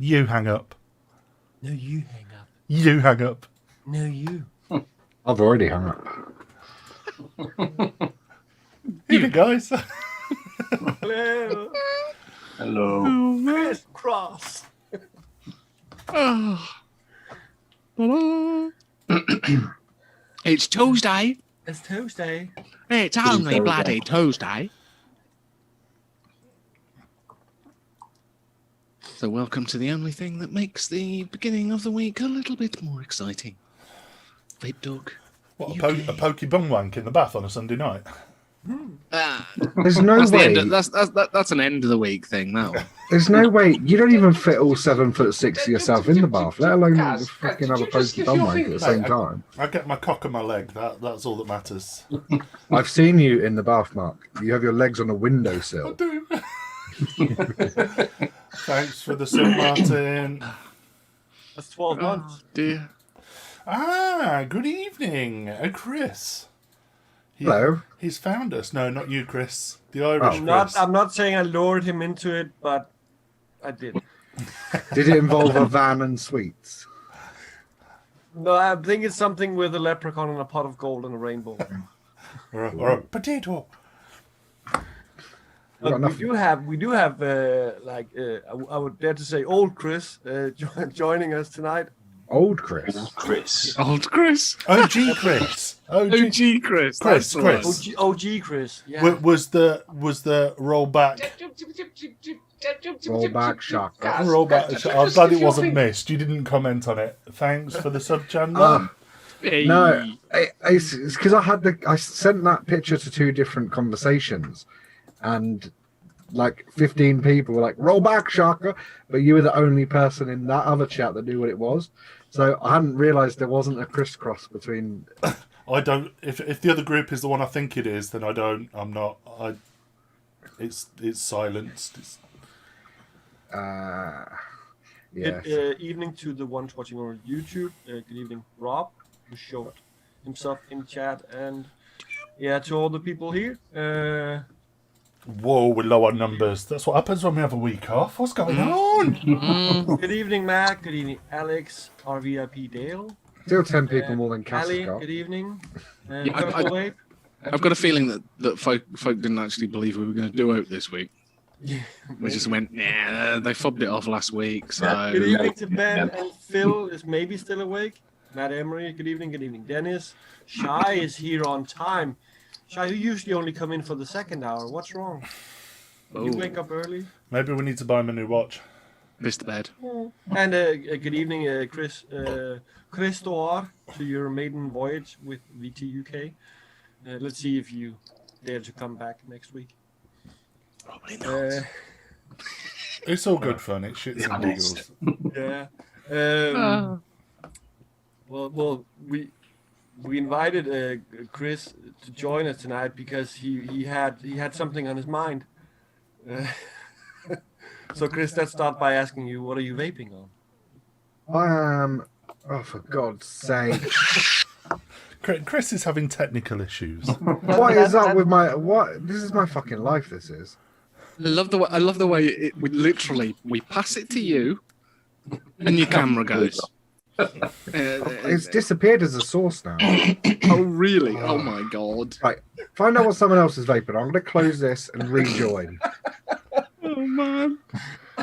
You hang up. No, you hang up. You hang up. No, you. I've already hung up. Evening, guys. Hello. Hello. Crisscross. It's Tuesday. It's Tuesday. It's only bloody Tuesday. So welcome to the only thing that makes the beginning of the week a little bit more exciting. Vape Dog. What, a pokey bum wank in the bath on a Sunday night? There's no way. That's an end of the week thing. That one. There's no way. You don't even fit all 7'6" of yourself in the bath, let alone fucking have a pokey bum wank at the same time. I get my cock on my leg. That's all that matters. I've seen you in the bath, Mark. You have your legs on a windowsill. I do. Thanks for the sub, Martin. That's 12 months. Oh, dear. Good evening, Chris. Hello. He's found us. No, not you, Chris. The Irish Chris. I'm not saying I lured him into it, but I did. Did it involve a van and sweets? No, I think it's something with a leprechaun and a pot of gold and a rainbow. or a potato. But we do have, I would dare to say, old Chris joining us tonight. Old Chris. Old Chris. OG Chris. OG Chris. Chris. OG Chris. Yeah. Was the rollback? Rollback shock. Rollback. I'm glad it wasn't missed. You didn't comment on it. Thanks for the sub, Chandler. Hey. No, it's because I sent that picture to 2 different conversations, and like 15 people were like, roll back, Shaka, but you were the only person in that other chat that knew what it was. So I hadn't realised there wasn't a crisscross between... I don't... If the other group is the one I think it is, then I don't... I'm not... It's silenced. Yeah. Good evening to the ones watching on YouTube. Good evening, Rob, who showed himself in chat. And yeah, to all the people here. Whoa, we're low on numbers. That's what happens when we have a week off. What's going on? Good evening, Matt. Good evening, Alex. RVIP Dale. Still 10 people more than Ali, Cassie. good evening. I've got a feeling that folk didn't actually believe we were going to do out this week. Yeah. We just went, nah, they fobbed it off last week. So Good evening to Ben and Phil is maybe still awake. Matt Emery, good evening. Good evening, Dennis. Shai is here on time. Shai, you usually only come in for the second hour. What's wrong? You wake up early? Maybe we need to buy him a new watch. missed the bed. And good evening, Chris. Chris Doar, to your maiden voyage with VT UK. Let's see if you dare to come back next week. Probably not. It's all good fun. It's shits and giggles. Yeah. Well, we invited Chris to join us tonight because he had something on his mind. So Chris, let's start by asking you, what are you vaping on? I am. Oh, for God's sake! Chris is having technical issues. What is up with my what? This is my fucking life. This is. I love the way we pass it to you, and your camera goes. It's disappeared as a source now. Oh really? Oh my god! Right, find out what someone else is vaping on. I'm going to close this and rejoin. Oh man!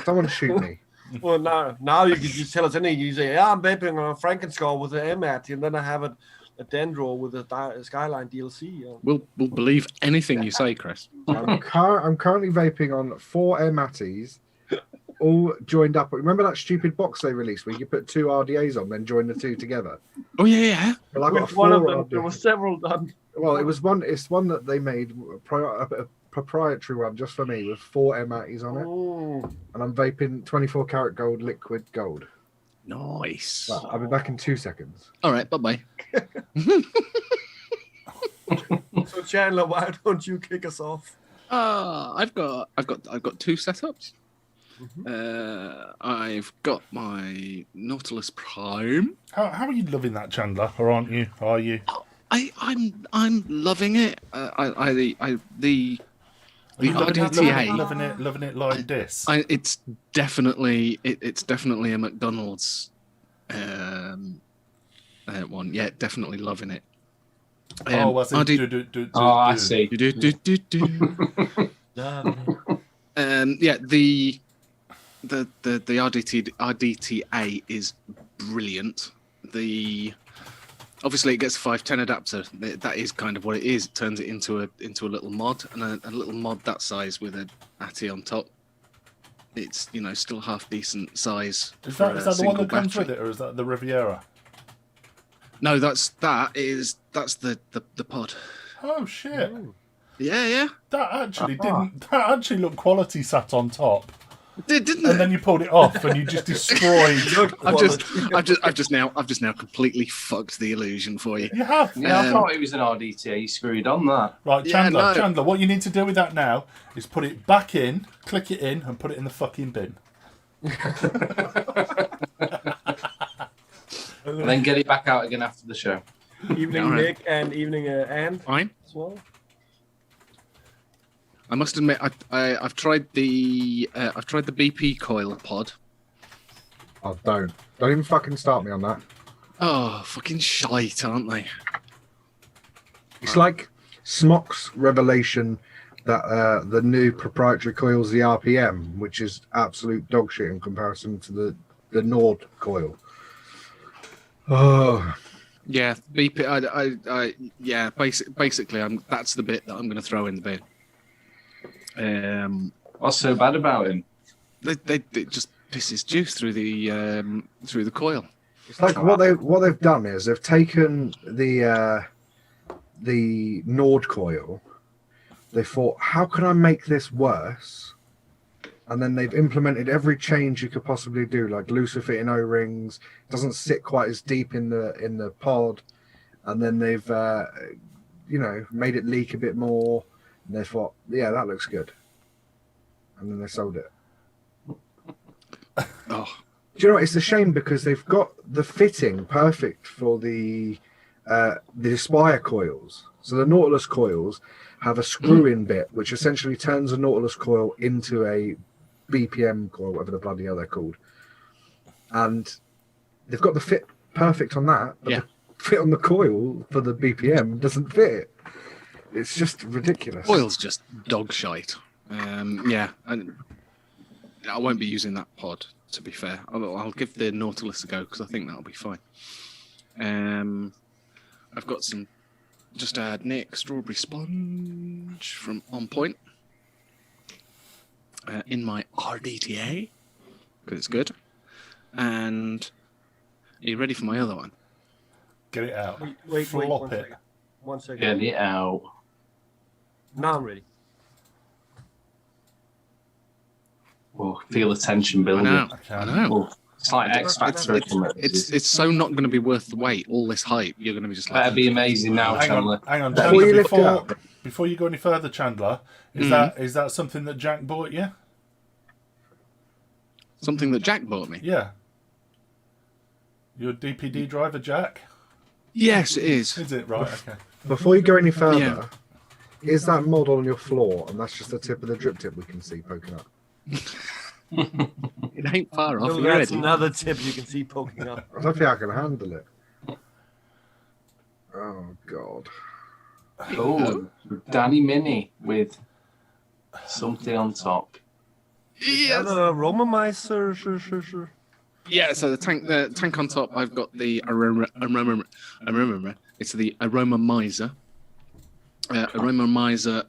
Someone shoot me. Well, now you can just tell us anything. You say, "Yeah, I'm vaping on a Frankenskull with an MAT, and then I have a Dendro with a Skyline DLC." We'll believe anything you say, Chris. I'm currently vaping on 4 MATs, all joined up. Remember that stupid box they released where you could put 2 RDAs on, then join the 2 together? Oh yeah. Well, I got With one of 4 them, there RDAs. were several done. Well, it was one. It's one that they made a proprietary one just for me with 4 MATs on it, and I'm vaping 24 karat gold liquid gold. Nice. Well, I'll be back in 2 seconds. All right. Bye. So Chandler, why don't you kick us off? I've got 2 setups. I've got my Nautilus Prime. How are you loving that, Chandler? Or aren't you? Are you? I'm loving it. The The RDTA. Loving it like this. It's definitely a McDonald's one. Yeah, definitely loving it. I see. Yeah, the RDTA is brilliant. Obviously it gets a 510 adapter. That is kind of what it is. It turns it into a little mod, and a little mod that size with a ATI on top. It's still half decent size. Is that the one that comes battery. with it, or is that the Riviera? No, that's the pod. Oh shit! Yeah. That actually looked quality sat on top. It did, didn't And it? then you pulled it off, and you just destroyed. I've just now completely fucked the illusion for you. You have. Yeah, I thought it was an RDTA. You screwed on that. Right, Yeah, Chandler. no. Chandler, what you need to do with that now is put it back in, click it in, and put it in the fucking bin. And then get it back out again after the show. Evening, All right. Nick, and evening, Anne Fine. as well. I must admit, I've tried the BP coil pod. Oh, don't even fucking start me on that. Oh, fucking shite, aren't they? It's like Smock's revelation that the new proprietary coil's the RPM, which is absolute dog shit in comparison to the Nord coil. Oh, Yeah, BP. Yeah, basically, that's the bit that I'm going to throw in the bin. What's so bad about him? It just pisses juice through the coil. it's like what they've done is they've taken the Nord coil. They thought, how can I make this worse? And then they've implemented every change you could possibly do, like looser fitting O-rings, doesn't sit quite as deep in the pod, and then they've made it leak a bit more. And they thought, yeah, that looks good, and then they sold it. Oh, Do you know what? It's a shame because they've got the fitting perfect for the Aspire coils. So the Nautilus coils have a screw-in bit, which essentially turns a Nautilus coil into a BPM coil, whatever the bloody hell they're called. And they've got the fit perfect on that, but Yeah. the fit on the coil for the BPM doesn't fit. It's just ridiculous. coil's just dog shite. Yeah, and I won't be using that pod. To be fair, I'll give the Nautilus a go because I think that'll be fine. I've got some. Just add Nick strawberry sponge from On Point in my RDTA because it's good. And are you ready for my other one? Get it out. Wait, Flop one it. second. 1 second. Get it out. Now I'm ready. Oh, feel the tension I building. know. Okay. I know. Oh, it's like X Factor. It's so not going to be worth the wait. All this hype, you're going to be just like. Better be amazing now, Chandler. Hang on, Before you Chandler. lift it up. Before you go any further, Chandler, is that something that Jack bought you? Something that Jack bought me. Yeah. You're a DPD driver, Jack? Yes, it is. Is it? Right, okay. Before you go any further, Yeah. is that mod on your floor? And that's just the tip of the drip tip we can see poking up. It ain't far off. So You that's ready? another tip you can see poking up. I don't think I can handle it. Oh, God. Oh, Danny Mini with something on top. Yes. Aromamizer, sure. Yeah, so the tank on top, I've got the aroma. It's the Aromamizer. Aromamizer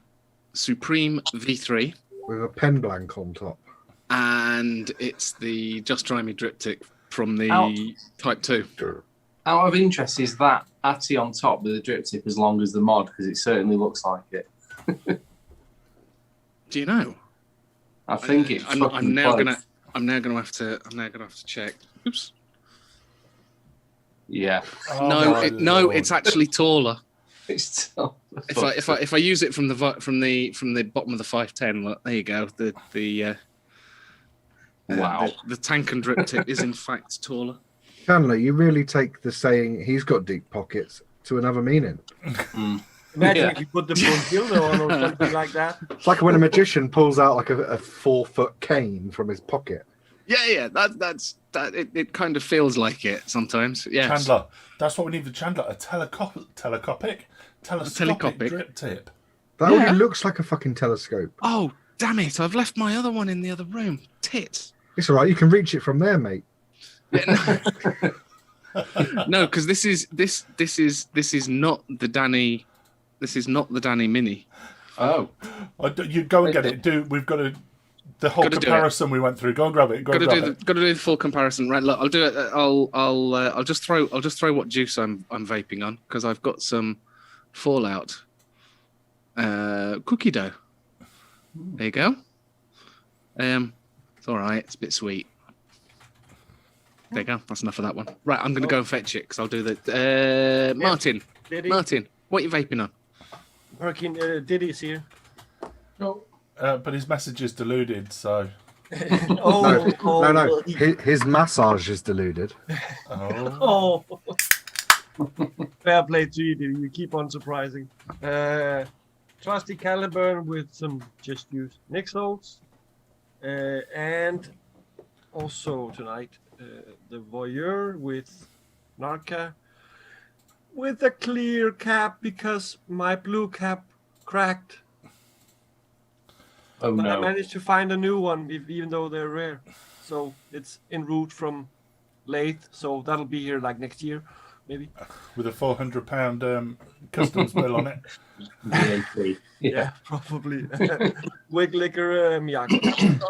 Supreme V3. With a pen blank on top. And it's the Just Try Me Diptych from the Out. Type 2. Out of interest, is that Atty on top with the drip tip as long as the mod? Because it certainly looks like it. Do you know? I think it's. I'm now gonna have to check. Oops. Yeah. Oh, no, my Lord. it's actually taller. It's still. If I use it from the bottom of the 510, look, there you go. Wow. The tank and drip tip is in fact taller. Chandler, you really take the saying, he's got deep pockets, to another meaning. Imagine Yeah. if you put the dildo on or something like that. It's like when a magician pulls out like a 4-foot cane from his pocket. Yeah. It kind of feels like it sometimes. Yes. Chandler. That's what we need for Chandler. A telescopic telescopic. drip tip. That Yeah. already looks like a fucking telescope. Oh, damn it! I've left my other one in the other room. Tits. It's all right. You can reach it from there, mate. Yeah, no, because this is not the Danny. This is not the Danny Mini. Oh, You go and get it. We've got to. The whole Gotta do it. comparison we went through. Go and grab it. Go and grab it. Got to do the full comparison. Right, look, I'll do it. I'll just throw what juice I'm vaping on because I've got some Fallout cookie dough. There you go. It's all right. It's a bit sweet. There you go. That's enough of that one. Right, I'm going to go and fetch it because I'll do the. Martin, Diddy, what are you vaping on? working, Diddy's here. no. But his message is deluded, so. No. His massage is deluded. Oh. Fair play to you, Diddy. You keep on surprising. Trusty Caliburn with some just used Nixels. And also tonight, the Voyeur with Narca. With a clear cap because my blue cap cracked. Oh But I no. managed to find a new one, even though they're rare. So it's en route from Lathe. So that'll be here like next year, maybe. With a £400 customs bill on it. VAT. Yeah, probably. Wig liquor, Miyako.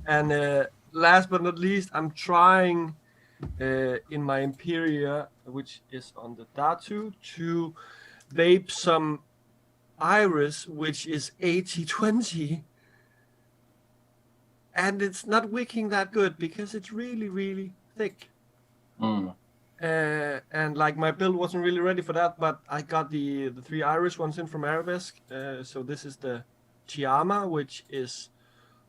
And last but not least, I'm trying in my Imperia, which is on the Datu, to vape some Iris, which is 80/20. And it's not wicking that good because it's really, really thick. Mm. And like my build wasn't really ready for that, but I got the 3 Irish ones in from Arabesque. So this is the Chiama, which is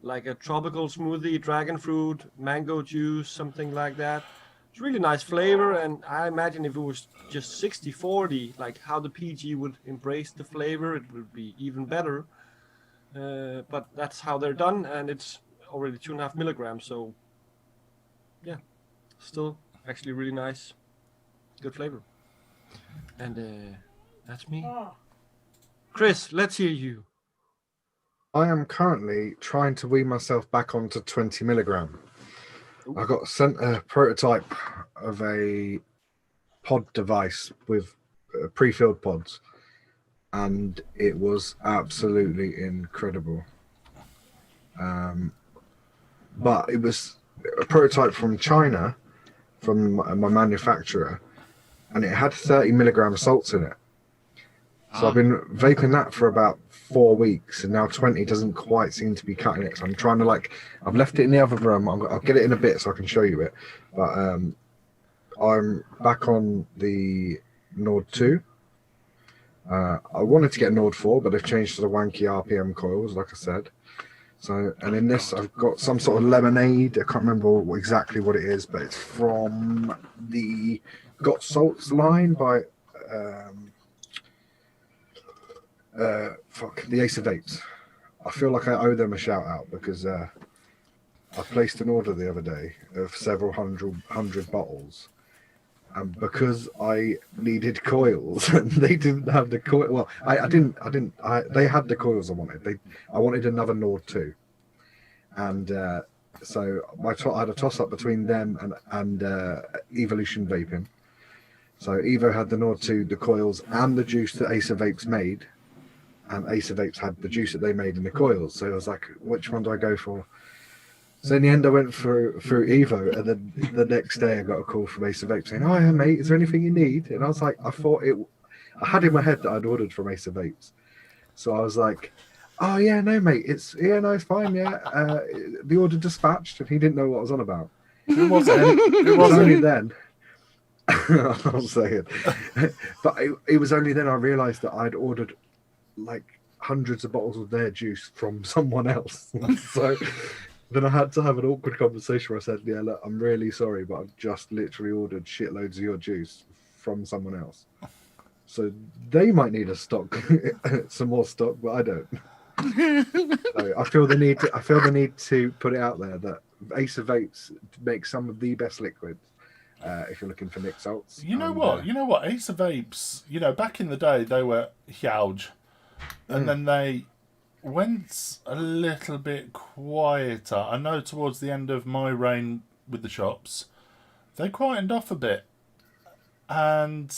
like a tropical smoothie, dragon fruit, mango juice, something like that. It's really nice flavor, and I imagine if it was just 60/40, like how the PG would embrace the flavor, it would be even better. But that's how they're done, and it's already 2.5 milligrams, so yeah, still actually really nice, good flavor. And that's me. Chris, let's hear you. I am currently trying to wean myself back onto 20 milligram. I got sent a prototype of a pod device with pre-filled pods, and it was absolutely incredible. But it was a prototype from China, from my manufacturer, and it had 30 milligram salts in it. So I've been vaping that for about 4 weeks, and now 20 doesn't quite seem to be cutting it. So I'm trying to I've left it in the other room. I'll get it in a bit so I can show you it. But I'm back on the Nord 2. I wanted to get Nord 4, but they've changed to the wanky RPM coils, like I said. So, and in this, I've got some sort of lemonade. I can't remember exactly what it is, but it's from the Got Salts line by the Ace of Vapes. I feel like I owe them a shout out because I placed an order the other day of several hundred bottles, and because I needed coils and they didn't have the coil. Well, they had the coils I wanted. I wanted another Nord 2, and so I had a toss up between them and Evolution Vaping. So Evo had the Nord 2, the coils, and the juice that Ace of Vapes made. And Ace of Vapes had the juice that they made in the coils. So I was like, which one do I go for? So in the end, I went through Evo, and then the next day I got a call from Ace of Vapes saying, "Oh yeah, mate, is there anything you need?" And I was like, I had in my head that I'd ordered from Ace of Vapes. So I was like, "Oh yeah, no, mate, it's fine, yeah." The order dispatched, and he didn't know what I was on about. Who was it? It was only then. I'm saying, but it was only then I realised that I'd ordered like hundreds of bottles of their juice from someone else. So then I had to have an awkward conversation where I said, "Yeah, look, I'm really sorry, but I've just literally ordered shitloads of your juice from someone else." So they might need a stock, some more stock, but I don't. So I feel the need to put it out there that Ace of Vapes makes some of the best liquids. If you're looking for Nick salts. You know what? Ace of Vapes, back in the day, they were huge. And then they went a little bit quieter. I know towards the end of my reign with the shops, they quietened off a bit. And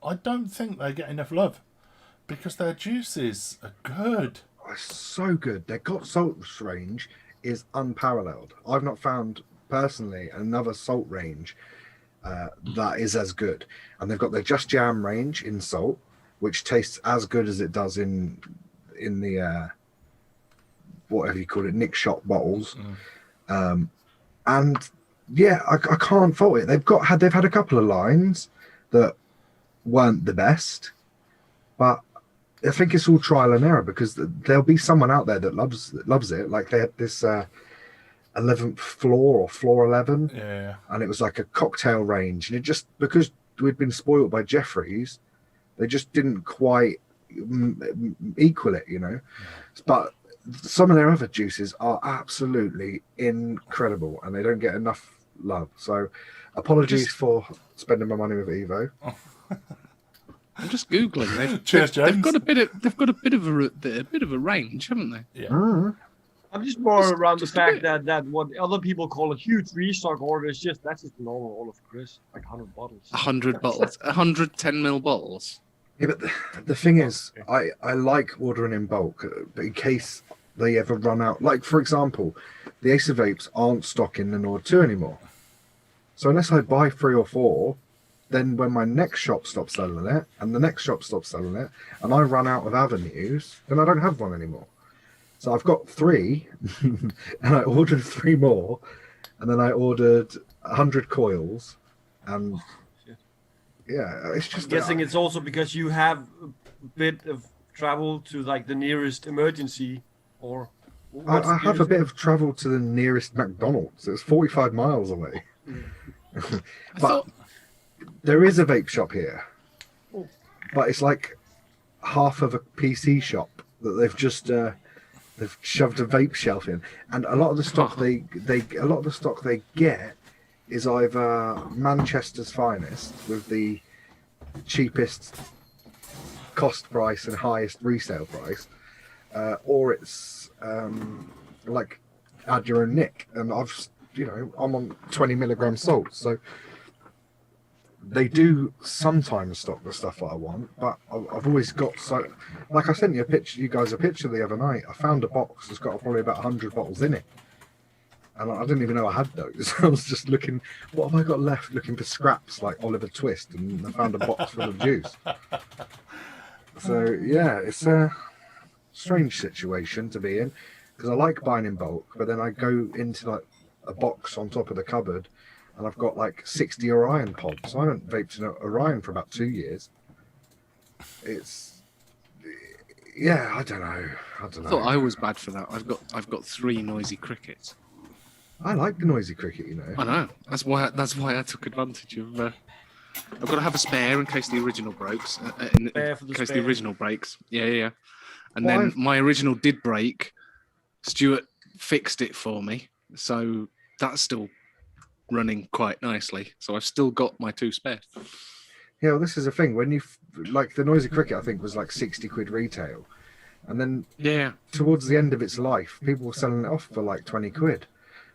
I don't think they get enough love because their juices are good. Oh, it's so good. Their got salts range is unparalleled. I've not found personally another salt range that is as good. And they've got their Just Jam range in salt, which tastes as good as it does in the whatever you call it, Nick shop bottles. And yeah, I can't fault it. They've had a couple of lines that weren't the best, but I think it's all trial and error because there'll be someone out there that loves it. Like they had this 11th floor or floor 11, and it was like a cocktail range, and it just, because we'd been spoiled by Jeffries, they just didn't quite equal it, But some of their other juices are absolutely incredible, and they don't get enough love. So, apologies for spending my money with Evo. I'm just googling. Cheers, James. They've got a bit of a range, haven't they? Yeah. I'm just more around the fact that what other people call a huge restock order is that's just normal all of Chris, like 100 bottles. 100 bottles, 110 ml bottles. Yeah, but the thing is, I like ordering in bulk, but in case they ever run out. Like, for example, the Ace of Vapes aren't stocking the Nord 2 anymore. So unless I buy 3 or 4, then when my next shop stops selling it, and the next shop stops selling it, and I run out of avenues, then I don't have one anymore. So I've got 3, and I ordered 3 more, and then I ordered 100 coils, and yeah, it's just. I'm guessing it's also because you have a bit of travel to like the nearest emergency, or. I have a bit of travel to the nearest McDonald's. It's 45 miles away. But there is a vape shop here, but it's like half of a PC shop that they've just they've shoved a vape shelf in, and a lot of the stock they get is either Manchester's finest with the cheapest cost price and highest resale price, or it's like add your own nick. And I'm on 20 milligram salt, so they do sometimes stock the stuff that I want, but I've always got like I sent you guys a picture the other night. I found a box that's got probably about 100 bottles in it, and I didn't even know I had those. I was just looking, what have I got left, looking for scraps like Oliver Twist, and I found a box full of juice. So yeah, it's a strange situation to be in, because I like buying in bulk, but then I go into like a box on top of the cupboard, and I've got like 60 Orion pods. I haven't vaped an Orion for about 2 years. I don't know. I thought I was bad for that. I've got 3 noisy crickets. I like the noisy cricket, I know. That's why I took advantage of. I've got to have a spare in case the original breaks. The original breaks. Yeah. And then my original did break. Stuart fixed it for me, so that's still running quite nicely. So I've still got my 2 spares. Yeah, well, this is the thing. When you like the noisy cricket, I think was like 60 quid retail, and then towards the end of its life, people were selling it off for like 20 quid.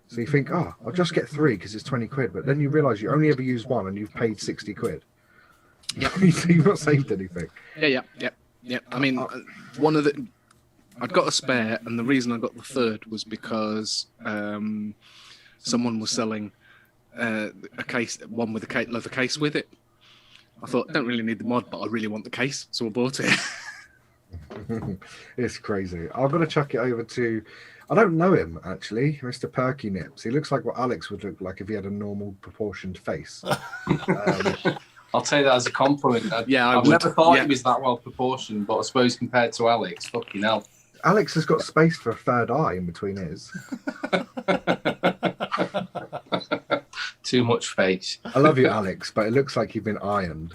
So you think, I'll just get 3 because it's 20 quid. But then you realise you only ever use 1 and you've paid 60 quid. Yeah, you've not saved anything. Yeah. I mean, I'd got a spare, and the reason I got the 3rd was because someone was selling one with a leather case with it. I thought, I don't really need the mod, but I really want the case, so I bought it. It's crazy. I'm going to chuck it over to, I don't know him actually, Mr. Perky Nips. He looks like what Alex would look like if he had a normal proportioned face. I'll take that as a compliment. I've never thought he was that well proportioned, but I suppose compared to Alex, fucking hell. Alex has got space for a 3rd eye in between his. Too much face. I love you, Alex, but it looks like you've been ironed.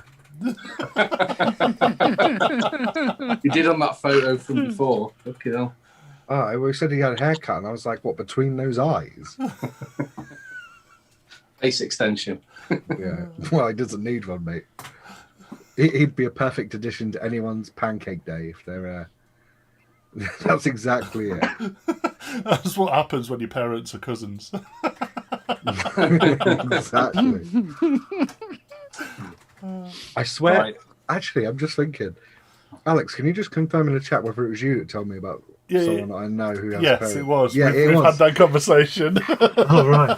You did on that photo from before. Fucking hell. Oh, we said he had a haircut, and I was like, what, between those eyes? Face extension. Yeah. Well, he doesn't need one, mate. He'd be a perfect addition to anyone's pancake day if they're. That's exactly it. That's what happens when your parents are cousins. Exactly. I swear. Right. Actually, I'm just thinking. Alex, can you just confirm in the chat whether it was you that told me about someone that I know who has Yes, parents? it was. Yeah, we've was. had that conversation. Oh, right.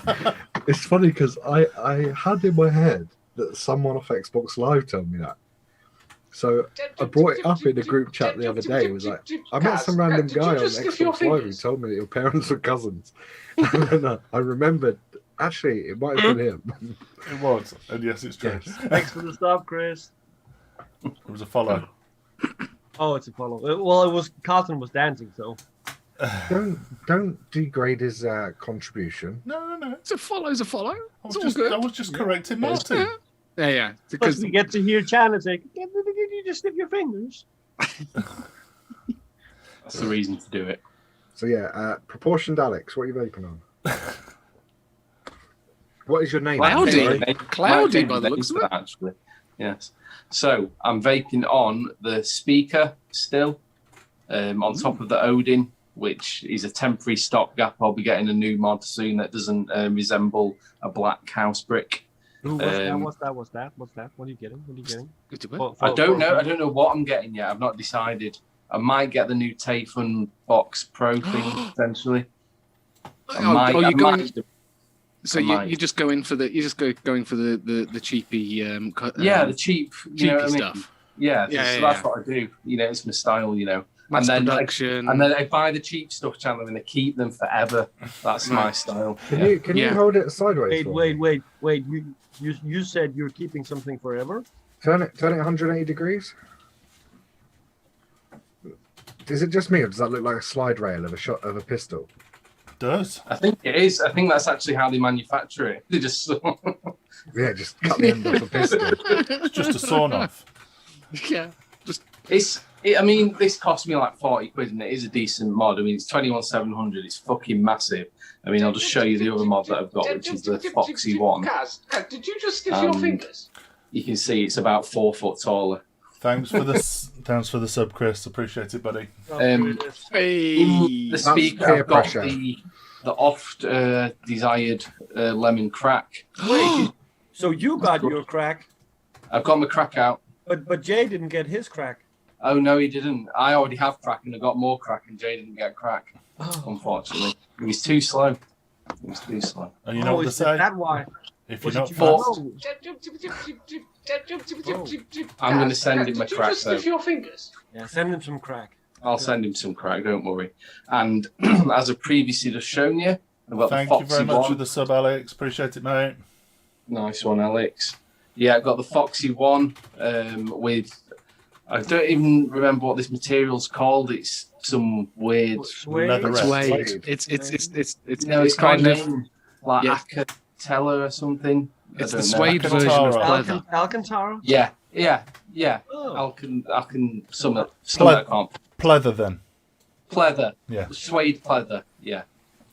It's funny because I had in my head that someone off Xbox Live told me that. So I brought it up in a group chat the other day. It was like, I met some random guy on Xbox Live who told me that your parents were cousins. And then I remembered, actually, it might have been him. It was. And yes, it's true. Yes. Thanks for the stop, Chris. It was a follow. Oh, it's a follow. Well, it was Carlton was dancing, so. Don't degrade his contribution. No. It's a follow's a follow. I It's was all just, good. I was just correcting Martin. Yeah. Because Because we get to hear Chan say, "Did you just snip your fingers?" That's the reason to do it. So yeah, proportioned Alex, what are you vaping on? What is your name? Cloudy by the looks of it. Actually, yes. So I'm vaping on the speaker still, on top of the Odin, which is a temporary stopgap. I'll be getting a new mod soon that doesn't resemble a black house brick. Ooh, what's that? What are you getting? Good to be. I don't know. I don't know what I'm getting yet. I've not decided. I might get the new Tayfun Box Pro thing potentially. You're going. do. So you're just going for the going for the cheapy The cheap cheapy stuff. Yeah, that's what I do. It's my style. Mass and then production. and then I buy the cheap stuff, Chandler, and I keep them forever. That's my style. Can you hold it sideways? Wait. You said you're keeping something forever? Turn it 180 degrees. Is it just me, or does that look like a slide rail of a shot of a pistol? Does. I think it is. I think that's actually how they manufacture it. They just Yeah, just cut the end off a pistol. It's just a sawn off. Yeah. I mean, this cost me like 40 quid, and it is a decent mod. I mean, it's 21700. It's fucking massive. I mean, I'll just show you the other mod that I've got, which is the Foxy one. Did you just stiff your fingers? You can see it's about 4 foot taller. Thanks for the sub, Chris. Appreciate it, buddy. In the speaker, I've got the oft desired lemon crack. Wait, so you got your crack, I've got my crack out. but Jay didn't get his crack. Oh no, he didn't. I already have crack, and I got more crack, and Jay didn't get crack. Unfortunately, he was too slow. And you know what to say? That why? If you're not fast, I'm going to send him my Did you crack just though. stiff your fingers? Yeah, send him some crack. I'll send him some crack, don't worry. And as I've previously just shown you, I've got thank the you Foxy very much one. for the sub, Alex. Appreciate it, mate. Nice one, Alex. Yeah, I've got the Foxy one with. I don't even remember what this material's called. It's some weird. Leatherette. Suede. It's No, it's kind kind of of like yeah. Acatella or something. It's I the don't know. suede version of pleather. Alcantara? Yeah. Oh. I can some of I can't. Pleather, then. Pleather. Yeah. Suede pleather. Yeah.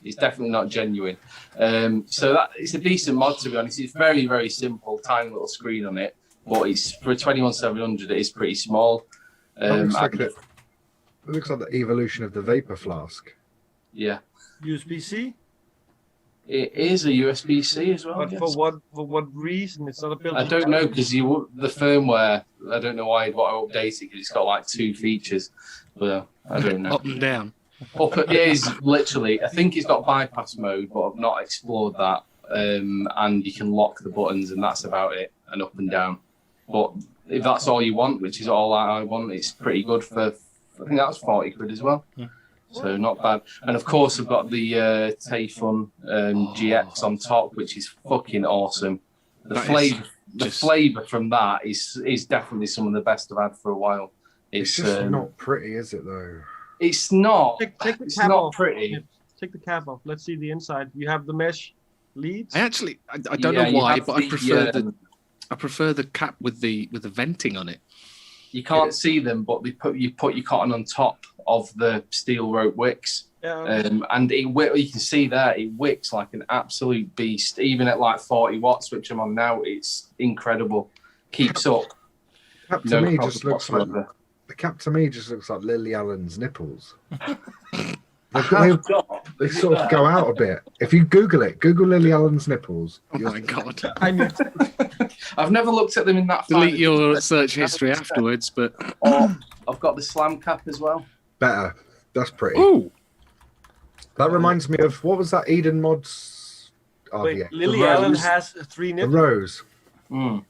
It's definitely not genuine. So that it's a decent mod, to be honest. It's very, very simple, tiny little screen on it, but it's for a 21700. It is pretty small. It looks like the evolution of the vapor flask. Yeah, USB-C? it is a USB-C as well. But Yes. for what reason? It's not a built-in. I don't know because the firmware. I don't know why I'd want to update it because it's got like 2 features. But I don't know. Up and down. It is literally. I think it's got bypass mode, but I've not explored that. And you can lock the buttons, and that's about it. And up and down. But if that's all you want, which is all I want, it's pretty good for. I think that was 40 quid as well. Yeah. So not bad. And of course, I've got the Tayfun GX on top, which is fucking awesome. The flavour from that is definitely some of the best I've had for a while. It's just not pretty, is it though? It's not. Take the It's cap not off. pretty. Take the cap off. Let's see the inside. You have the mesh leads. I don't know you why, have but I prefer the I prefer the cap with the venting on it. You can't see them, but you put your cotton on top of the steel rope wicks. Yeah. And you can see there, it wicks like an absolute beast. Even at like 40 watts, which I'm on now, it's incredible. Keeps up. Cap to No me problem just looks like whatsoever. the cap to me just looks like Lily Allen's nipples. I have got. They sort of go out a bit. If you Google Lily Allen's nipples. Oh my god! I knew. I've never looked at them in that. Delete fine- your search history afterwards, but Or I've got the slam cap as well. Better. That's pretty. ooh, That reminds me of what was that Eden Mods? Wait, RVX? Lily The Allen rose. has 3 The nipples. rose. Mm.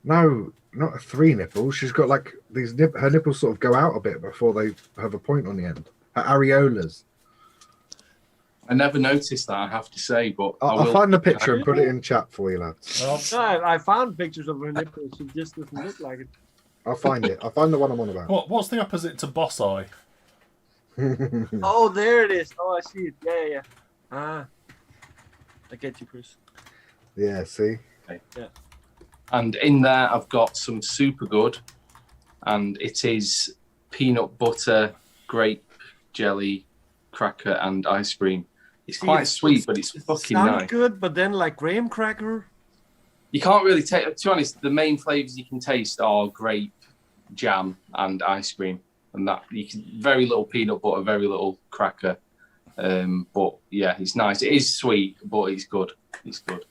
No, not 3 nipples. She's got like these her nipples sort of go out a bit before they have a point on the end. Her areolas. I never noticed that, I have to say, but I'll find the picture and put it in chat for you, lads. No, I found pictures of her nipples. She just doesn't look like it. I'll find it. I'll find the one I'm on about. What's the opposite to boss eye? Oh, there it is. Oh, I see it. Yeah. Ah, I get you, Chris. Yeah, see? And in there, I've got some super good, and it is peanut butter, grape jelly, cracker, and ice cream. It's quite sweet, but it's fucking sounds nice. good, but then like graham cracker. You can't really take. To be honest, the main flavors you can taste are grape, jam, and ice cream, and that you can very little peanut butter, very little cracker. But yeah, it's nice. It is sweet, but it's good. It's good.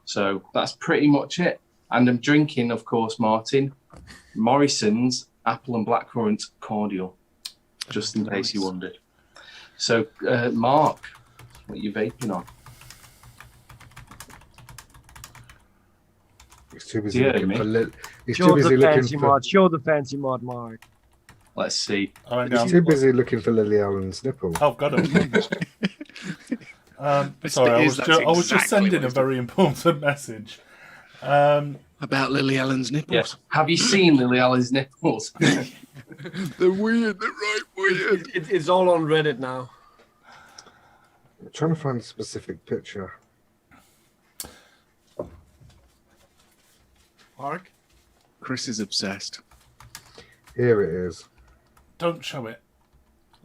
So that's pretty much it. And I'm drinking, of course, Martin, Morrison's apple and blackcurrant cordial, just in case you wondered. So, Mark, what are you vaping on? He's too busy Yeah, looking mate. for He's Show too busy the looking fancy for mod. Show the fancy mod, Mark. Let's see. All right, He's now. too busy looking for Lily Allen's nipple. Oh, got it. Sorry, I was just exactly sending what a he's very important message. about Lily Allen's nipples. Yes. Have you seen Lily Allen's nipples? They're weird. They're right weird. It's all on Reddit now. I'm trying to find a specific picture. Mark. Chris is obsessed. Here it is. Don't show it.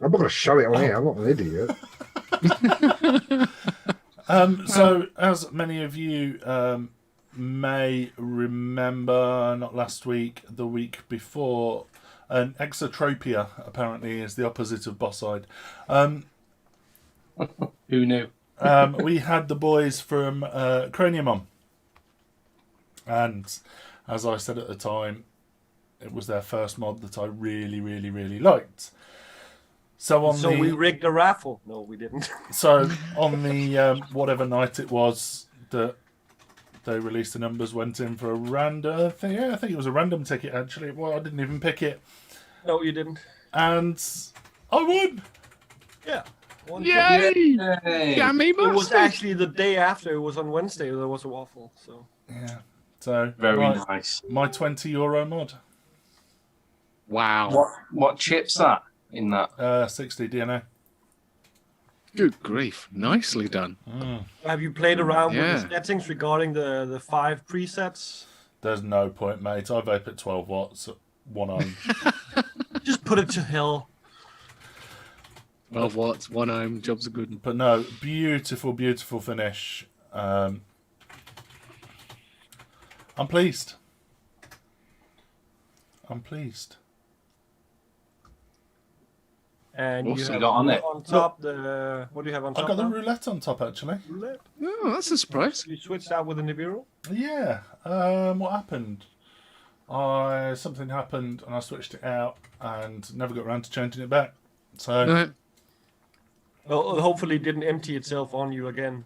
I'm not going to show it on here. I'm not an idiot. So, as many of you may remember, not last week, the week before, an exotropia apparently is the opposite of boss-eyed. Who knew? We had the boys from Cranium on. And as I said at the time, it was their first mod that I really, really, really liked. So we rigged a raffle. No, we didn't. So on the whatever night it was that they released the numbers, went in for a random. I think it was a random ticket actually. Well, I didn't even pick it, No, you didn't. and I won. Yeah. One Yay! Hey. Yummy It was bastard. actually the day after. It was on Wednesday. There was a waffle. So Yeah. So Very my, nice. my €20 mod, Wow. What chip's that in that? 60 DNA. Good grief. Nicely done. have you played around Yeah. with the settings regarding the 5 presets? There's no point, mate. I vape at 12 watts at one ohm. Just put it to hell. 12 watts, 1 ohm. Jobs are good. But no, beautiful, beautiful finish. I'm pleased. I'm pleased. And What's you it have got on it? on top the what do you have on top? I've got the now? roulette on top actually. Roulette. Oh, that's a surprise. You switched out with the Nibiru. Yeah. What happened? Something happened and I switched it out and never got around to changing it back. So No. Well, hopefully it didn't empty itself on you again.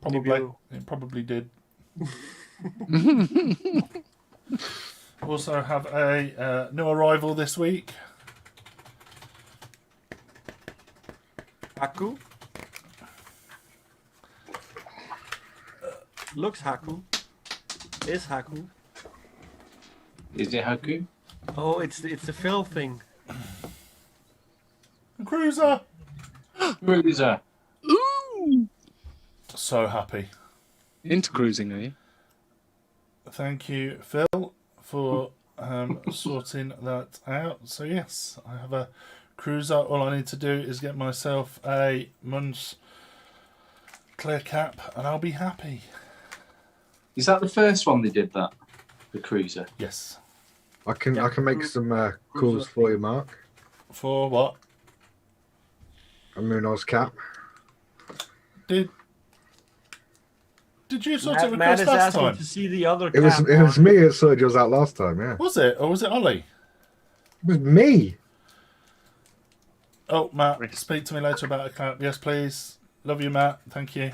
probably Nibiru. it probably did. Also have a new arrival this week. Haku. Looks Haku. Is Haku. Is it Haku? Oh, it's the fill thing. A cruiser. Cruiser. Ooh. So happy. Into cruising, are you? Thank you, Phil, for sorting that out. So yes, I have a cruiser. All I need to do is get myself a Munch clear cap, and I'll be happy. Is that the first one they did that? The cruiser? Yes. I can make some calls for you, Mark. For what? A Munoz cap. Did you sort Matt, of Matt request is last asking time? to see the other It was cap. me that sorted yours out last time. Yeah. Was it, or was it Ollie? It was me. Oh, Matt, speak to me later about a cap. Yes, please. Love you, Matt. Thank you.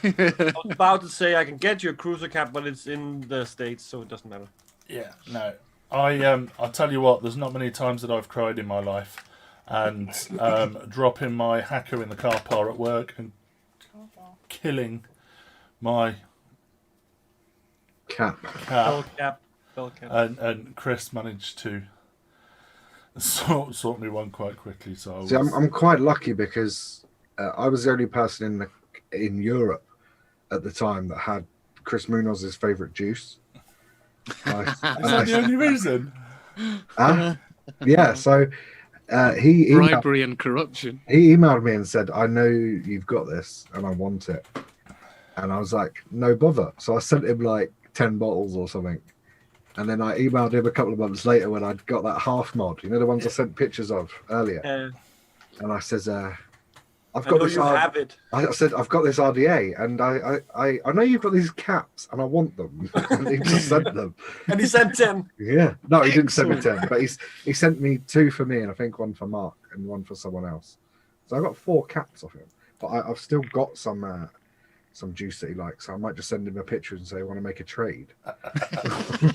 I was about to say I can get you a cruiser cap, but it's in the States, so it doesn't matter. Yeah, no. I'll tell you what, there's not many times that I've cried in my life. And dropping my hacker in the car park at work and killing my Cap. Bell cap. cap. And Chris managed to sort me one quite quickly. So See, I'm quite lucky because I was the only person in Europe at the time that had Chris Munoz's favourite juice. Is that the only reason? Yeah, so he emailed, Bribery and corruption. he emailed me and said, I know you've got this and I want it. And I was like, no bother. So I sent him like 10 bottles or something. And then I emailed him a couple of months later when I'd got that half mod, you know, the ones I sent pictures of earlier. And I says, I've got this. You have it. I said, I've got this RDA, and I know you've got these caps, and I want them. And he just sent them. And he sent 10. Yeah, no, he didn't send me 10, but he sent me 2 for me, and I think 1 for Mark and 1 for someone else. So I got 4 caps off him, but I've still got some juice that he likes. So I might just send him a picture and say, I want to make a trade.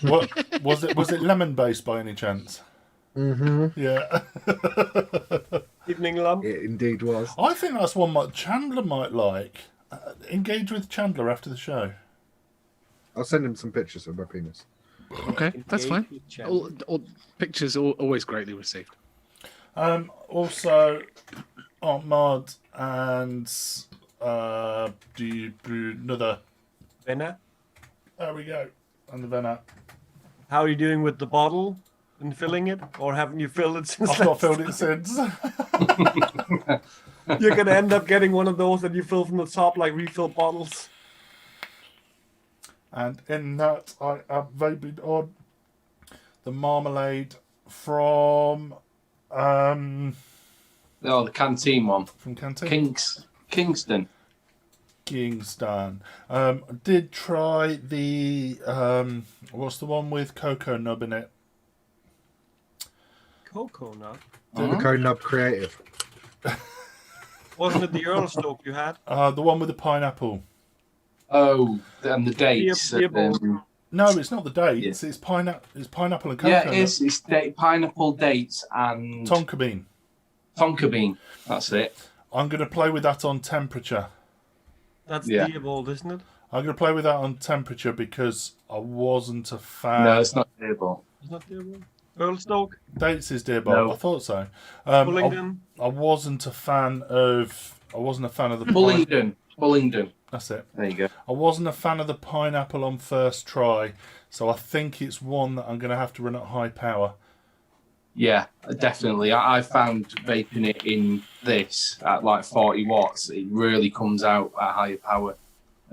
What was it? Was it lemon based by any chance? Mm-hmm. Yeah. Evening lump. It indeed was. I think that's one Chandler might like. Engage with Chandler after the show. I'll send him some pictures of my penis. Okay, that's fine. All pictures are always greatly received. Also, Aunt Maud and another. Venna. There we go. And the Venna. How are you doing with the bottle and filling it? Or haven't you filled it since? I've not filled it since. You're going to end up getting one of those that you fill from the top like refill bottles. And in that, I have vaped on the marmalade from Oh, the canteen one. from Canteen. Kingston. Kingston. I did try the what's the one with cocoa nub in it? Cocoa nut. Cocoa Nub Creative. Wasn't it the Earl Stoke you had? The one with the pineapple. Oh, and the dates. No, it's not the dates. Yeah. It's pineapple. It's pineapple and cocoa. Yeah, it is. It's pineapple, dates, and Tonka bean. tonka bean. That's it. I'm going to play with that on temperature. That's Yeah. Diebold, isn't it? I'm going to play with that on temperature because I wasn't a fan. No, it's not doable. It's not Diebold. Earl Stoke. Dates is dear Bob. No. I thought so. Bullingdon. I wasn't a fan of. I wasn't a fan of the Bullingdon. That's it. There you go. I wasn't a fan of the pineapple on first try, so I think it's one that I'm going to have to run at high power. Yeah, definitely. I found vaping it in this at like 40 watts, it really comes out at higher power.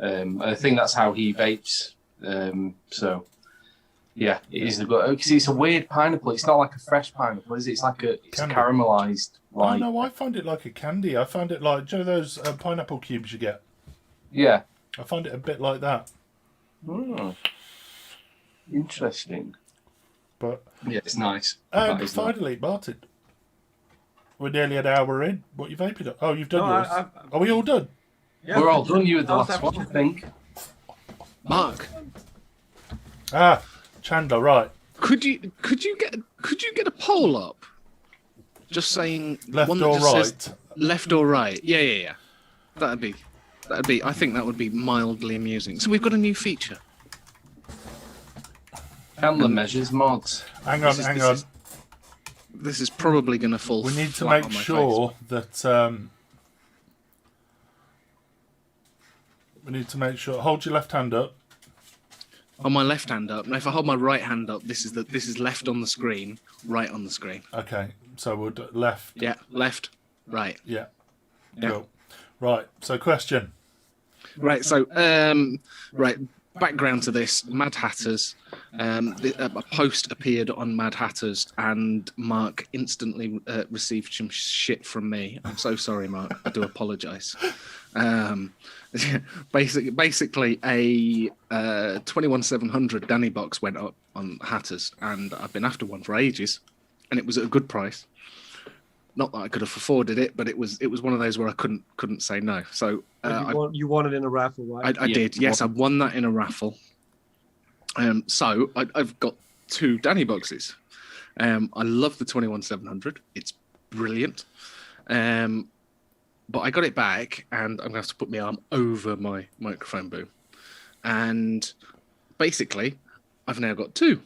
I think that's how he vapes. So, yeah, it is the good. Because it's a weird pineapple. It's not like a fresh pineapple, is it? It's like a Candy. caramelized. Like, Oh no, I find it like a candy. I found it like, do you know those pineapple cubes you get? yeah. I find it a bit like that. Hmm. Interesting. But Yeah, it's nice. and That is nice. finally, Martin, we're nearly an hour in. What you vaping on? Oh, you've done No, yours. Are we all done? Yeah. We're all done. You were the That was last one, I actually- think. Mark, Ah, Chandler, right. could you get a poll up? Just saying Left one that or just right? says left or right. Yeah. That'd be. I think that would be mildly amusing. So we've got a new feature. Chandler measures mods. Hang on. This is probably going to fall. We need to flat make on my sure that we need to make sure. Hold your left hand up. on my left hand up. Now, if I hold my right hand up, this is left on the screen, right on the screen. Okay, so we'll do left. Yeah, left, right. Yeah. Yeah. Cool. Right. So question. Right. So, right. Background to this: Mad Hatters. A post appeared on Mad Hatters, and Mark instantly received some shit from me. I'm so sorry, Mark. I do apologise. Basically, a 21700 Danny box went up on Hatters, and I've been after one for ages, and it was at a good price. Not that I could have afforded it, but it was one of those where I couldn't say no. So you won it in a raffle, right? I did. Yes, I won that in a raffle. So I've got 2 Danny boxes. I love the 21700. It's brilliant. But I got it back, and I'm going to have to put my arm over my microphone boom. And basically, I've now got 2.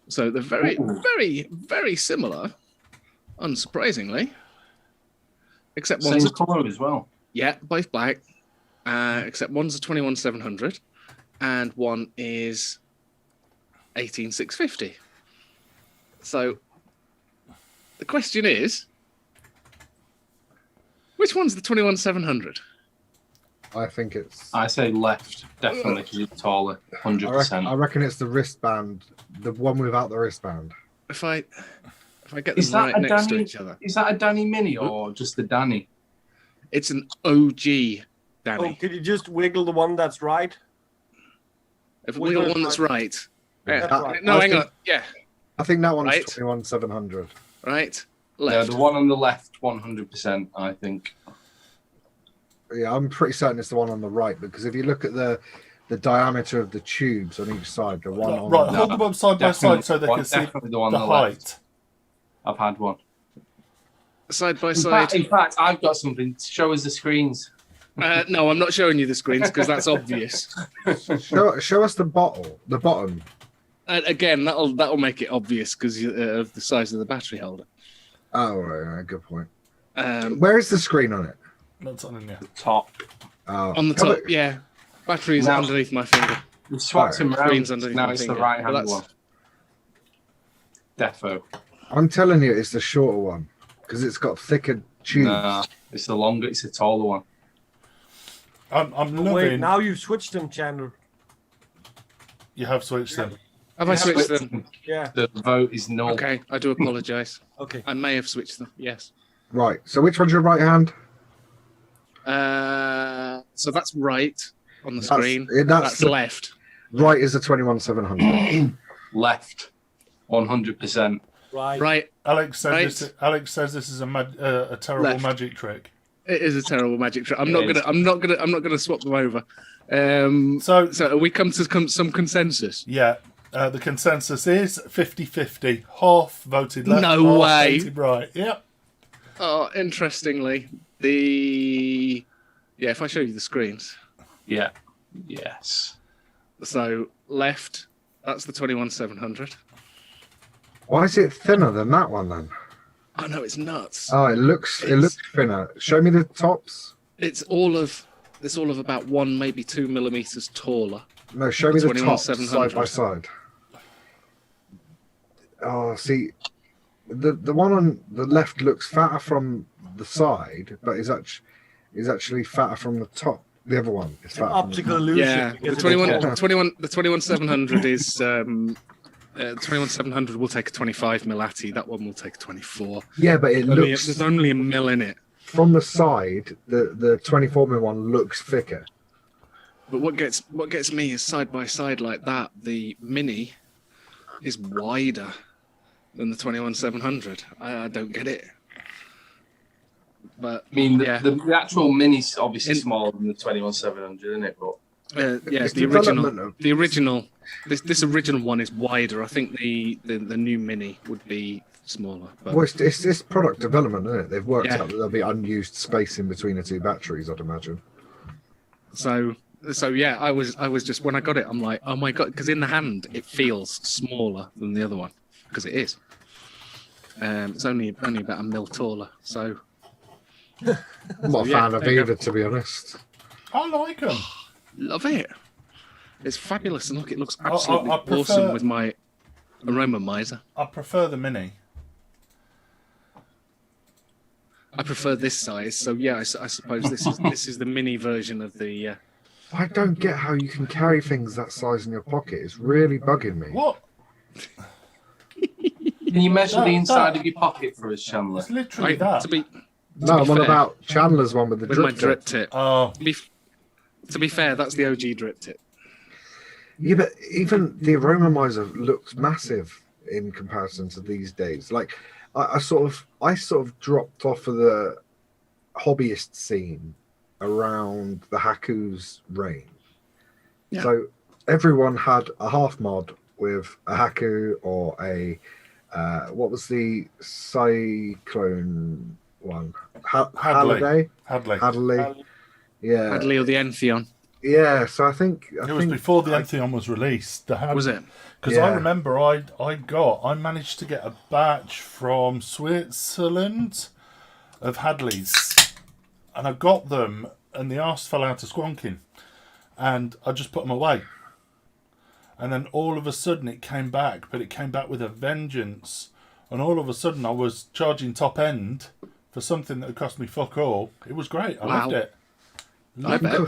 So they're very, very, very similar, unsurprisingly. Except Same one's colour as well. Yeah, both black. Except one's a 21700, and one is 18650. So the question is, which one's the 21700? I think it's. I say left, definitely, because it's taller, 100%. I reckon it's the wristband, the one without the wristband. If I get them right next to each other, Is that a Danny Mini or just a Danny? it's an OG Danny. Oh, could you just wiggle the one that's right? If we got one that's right. Yeah. That's right. No, I hang think- on. Yeah, I think that one's Right. 21700. right. Yeah, Left. the one on the left, 100%, I think. Yeah, I'm pretty certain it's the one on the right because if you look at the diameter of the tubes on each side, the one on Right, the hold them up side by side so they can see Definitely the one the on the left. height. I've had one. Side by In side. fact, I've got something. Show us the screens. No, I'm not showing you the screens because that's obvious. show us the bottom. Again, that'll make it obvious because of the size of the battery holder. Oh, right, good point. Um, Where is the screen on it? That's on in there. Top. Oh, on the come top, on. yeah. Batteries Now- underneath my finger. We swapped them Screens around. underneath Now my it's the finger. right hand But one. Defo. I'm telling you, it's the shorter one because it's got thicker tubes. Nah, it's the longer. It's the taller one. I'm Wait, loving. now you've switched them, Chandler. You have switched them. Have I switched them? Yeah. The vote is null. Okay, I do apologise. Okay. I may have switched them. Yes. Right. So which one's your right hand? So that's right on the That's- screen. that's That's the- left. Right is the 21700. Left. 100%. Right. Right. Alex said Right. this. Alex says this is a terrible Left. magic trick. It is a terrible magic trick. I'm It not is. gonna swap them over. So we come to some consensus. Yeah, the consensus is 50-50. Half voted left. No half way. voted right. Yep. Oh, interestingly, if I show you the screens. Yeah. Yes. So left, that's the 21700. Why is it thinner than that one then? Oh no, it's nuts. Oh, it looks thinner. Show me the tops. It's all of about 1, maybe 2 millimeters taller. No, show me the tops 21700. side by side. Oh, see, the one on the left looks fatter from the side, but is actually fatter from the top. The other one is fatter. Optical illusion. Yeah, the because it's 21700 is 21700 will take a 25 millati. That one will take a 24. Yeah, but it looks There's only a mil in it. from the side. The 24mm one looks thicker. But what gets me is side by side like that. The Mini is wider than the 21700. I don't get it. But I mean, yeah. the actual Mini's obviously In- smaller than the 21700, isn't it? But yeah, It's the original. development of- The original. This original one is wider. I think the new Mini would be smaller. But Well, it's product development, isn't it? They've worked Yeah. out that there'll be unused space in between the two batteries, I'd imagine. so yeah, I was just when I got it, I'm like, oh my god, because in the hand it feels smaller than the other one because it is. It's only about a mil taller. So I'm not a yeah, fan of there you either, to be honest. I like them. love it. It's fabulous, and look, it looks I absolutely prefer- awesome with my aroma miser. I prefer the mini. I prefer this size, so yeah, I suppose this is the mini version of the. I don't get how you can carry things that size in your pocket. It's really bugging me. What? Can you measure That- the inside that- of your pocket for us, Chandler? It's literally that. To be No, I'm on fair, about Chandler's one with the with my drip drip tip. tip. Oh, To be fair, that's the OG drip tip. Yeah, but even the aromomizer looks massive in comparison to these days. Like, I sort of dropped off of the hobbyist scene around the Haku's reign. Yeah. So everyone had a half mod with a Haku or a what was the Cyclone one? Halliday? Hadley. Hadley. Yeah. Hadley or the Entheon. Yeah. So I think It was before the Entheon was released. Was it? Because I Yeah. remember I managed to get a batch from Switzerland of Hadleys, and I got them, and the arse fell out of squonking, and I just put them away. And then all of a sudden it came back, but it came back with a vengeance. And all of a sudden I was charging top end for something that had cost me fuck all. It was great. I loved Wow. it. I bet.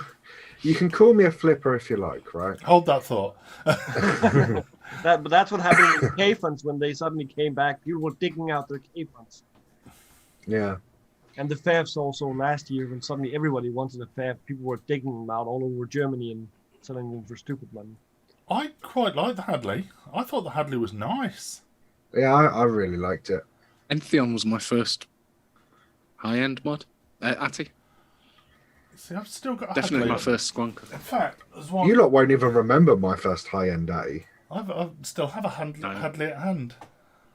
you can call me a flipper if you like, right? Hold that thought. But that's what happened with K funds when they suddenly came back. People were digging out their K funds. Yeah. And the FAFs also last year when suddenly everybody wanted a FAF. People were digging them out all over Germany and selling them for stupid money. I quite liked the Hadley. I thought the Hadley was nice. Yeah, I really liked it. Entheon was my first high-end mod. Atty. See, I've still got a Definitely Hadley. my first squonker. In fact, there's one. You lot won't even remember my first high-end daddy. I still have a Hadley at hand.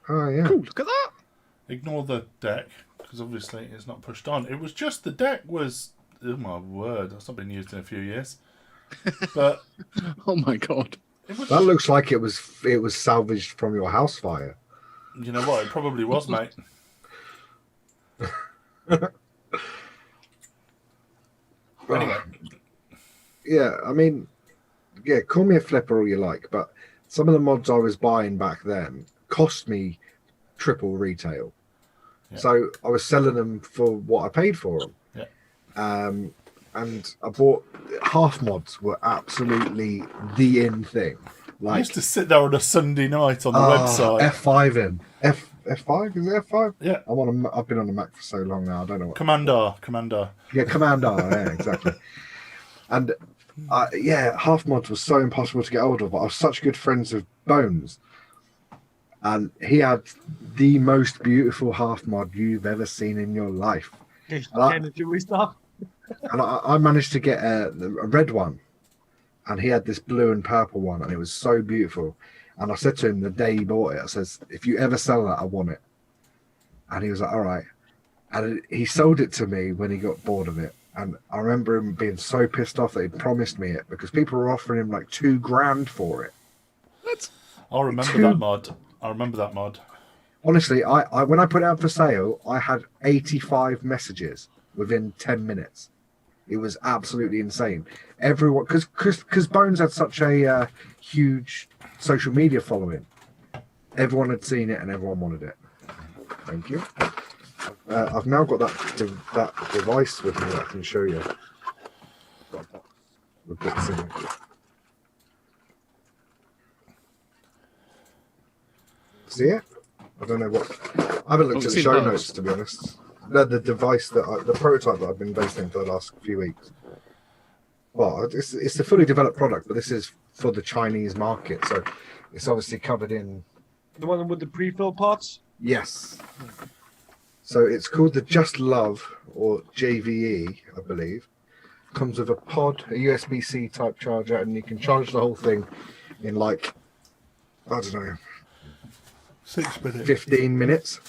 Oh, yeah. Cool, look at that. Ignore the deck, because obviously it's not pushed on. It was just the deck was... Oh my word, that's not been used in a few years. But Oh my god. it was... That looks like it was salvaged from your house fire. You know what? It probably was, mate. Anyway, Yeah, I mean, yeah, call me a flipper all you like, but some of the mods I was buying back then cost me triple retail. Yeah. So I was selling them for what I paid for them. Yeah. And I bought half mods were absolutely the in thing. I Like used to sit there on a Sunday night on the website. F5 in F5 is it F5? Yeah. I've been on the Mac for so long now. I don't know what. Commander. Yeah, Commander. Yeah, exactly. And yeah, half mods was so impossible to get hold of. But I was such good friends with Bones, and he had the most beautiful half mod you've ever seen in your life. Kind of Jewish stuff. And I managed to get a red one, and he had this blue and purple one, and it was so beautiful. And I said to him the day he bought it, I says, if you ever sell that, I want it. And he was like, all right. And he sold it to me when he got bored of it. And I remember him being so pissed off that he promised me it because people were offering him like $2,000 for it. I remember that mod. Honestly, I when I put it out for sale, I had 85 messages within 10 minutes. It was absolutely insane. Everyone, because Bones had such a huge social media following, everyone had seen it and everyone wanted it. Thank you. I've now got that device with me that I can show you. The bits in it. See it? I don't know what. I haven't looked at the seen show those. notes to be honest. The device the prototype that I've been basing for the last few weeks. Well, it's a fully developed product, but this is for the Chinese market, so it's obviously covered in. The one with the pre-fill pots. Yes. So it's called the Just Love, or JVE, I believe. Comes with a pod, a USB-C type charger, and you can charge the whole thing in like, I don't know, 6 minutes. 15 minutes.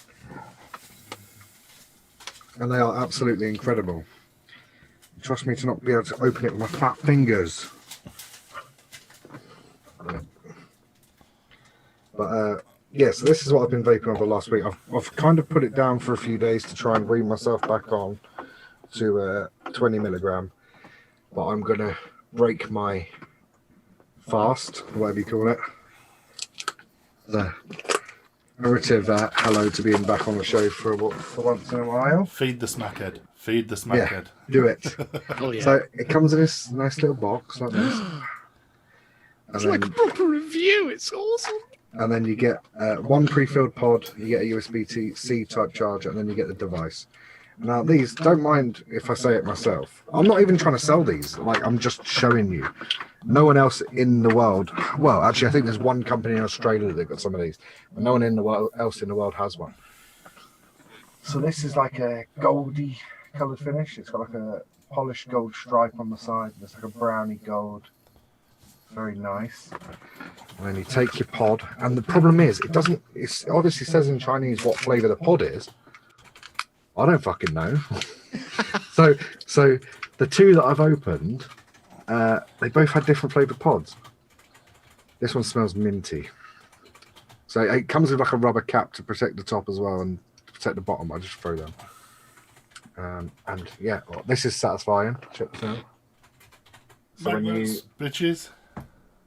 And they are absolutely incredible. Trust me to not be able to open it with my fat fingers. But yeah, so this is what I've been vaping over last week. I've kind of put it down for a few days to try and bring myself back on to 20 milligram. But I'm going to break my fast, whatever you call it. The narrative hello to being back on the show for once in a while. Feed the smackhead. Feed the smackhead. Do it. Oh yeah. So it comes in this nice little box like this. It's like a proper review. It's awesome. And then you get one pre-filled pod, you get a USB-C type charger, and then you get the device. Now these, don't mind if I say it myself, I'm not even trying to sell these, like I'm just showing you. No one else in the world, well actually I think there's one company in Australia that got some of these, but no one else in the world has one. So this is like a goldy coloured finish, it's got like a polished gold stripe on the side, there's like a browny gold. Very nice. And then you take your pod, and the problem is, it obviously says in Chinese what flavour the pod is. I don't fucking know. so the two that I've opened, they both had different flavoured pods. This one smells minty. So it comes with like a rubber cap to protect the top as well, and to protect the bottom. I just throw them. And yeah, well, this is satisfying. Check this out. So Bitches.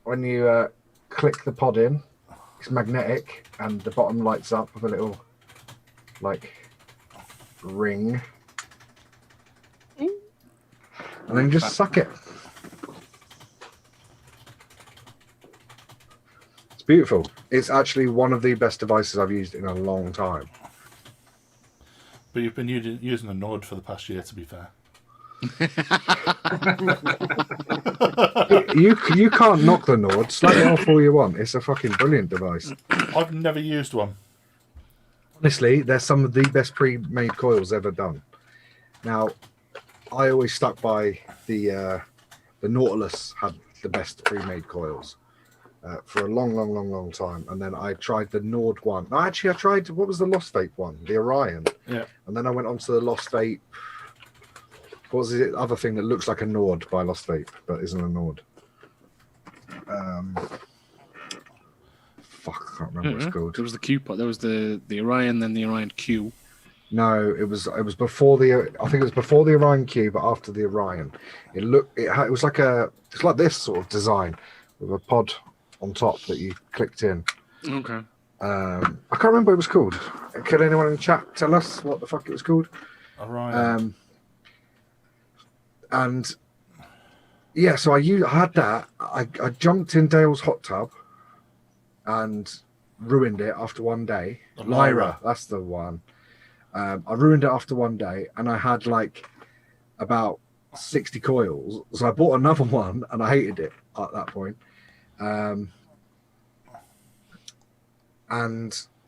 when you click the pod in, it's magnetic, and the bottom lights up with a little like ring, and then you just suck it. It's beautiful. It's actually one of the best devices I've used in a long time. But you've been using a Nord for the past year, to be fair. You can't knock the Nord. Slag it off all you want. It's a fucking brilliant device. I've never used one. Honestly, they're some of the best pre-made coils ever done. Now, I always stuck by the Nautilus had the best pre-made coils for a long time, and then I tried the Nord one. No, actually, I tried, what was the Lost Vape one? The Orion. Yeah. And then I went on to the Lost Vape. What was the other thing that looks like a Nord by Lost Vape, but isn't a Nord? Fuck, I can't remember what it's called. There was the Q pod. There was the Orion, then the Orion Q. No, it was before the. I think it was before the Orion Q, but after the Orion. It was like it's like this sort of design with a pod on top that you clicked in. Okay. I can't remember what it was called. Could anyone in the chat tell us what the fuck it was called? Orion. And yeah, so I had that. I jumped in Dale's hot tub and ruined it after one day. Lyra, that's the one. I ruined it after one day, and I had like about 60 coils. So I bought another one, and I hated it at that point. And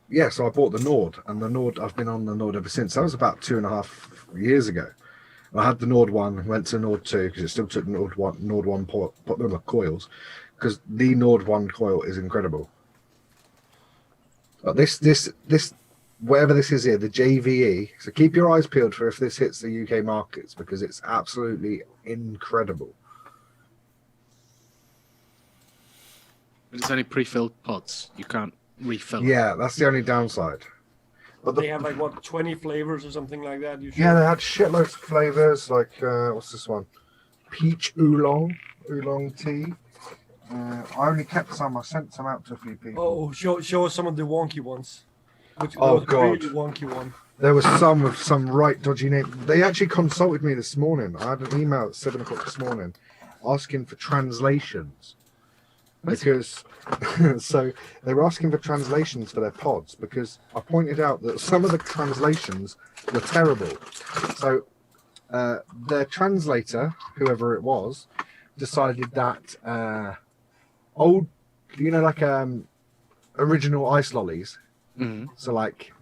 yeah, so I bought the Nord, and the Nord, I've been on the Nord ever since. That was about 2.5 years ago. I had the Nord 1, went to Nord 2 because it still took Nord 1 coils, because the Nord 1 coil is incredible. But this whatever this is here, the JVE, so keep your eyes peeled for if this hits the UK markets, because it's absolutely incredible. But it's only pre-filled pods. You can't refill. Yeah, that's the only downside. But they have like what, 20 flavors or something like that? Yeah, they had shitloads of flavors. Like what's this one? Peach oolong tea. I only kept some. I sent some out to a few people. Oh, show us some of the wonky ones. Oh god, really wonky one. There was some with some right dodgy name. They actually consulted me this morning. I had an email at 7 o'clock this morning asking for translations. Because so they were asking for translations for their pods, because I pointed out that some of the translations were terrible. So their translator, whoever it was, decided that old, like original ice lollies. Mm-hmm. So like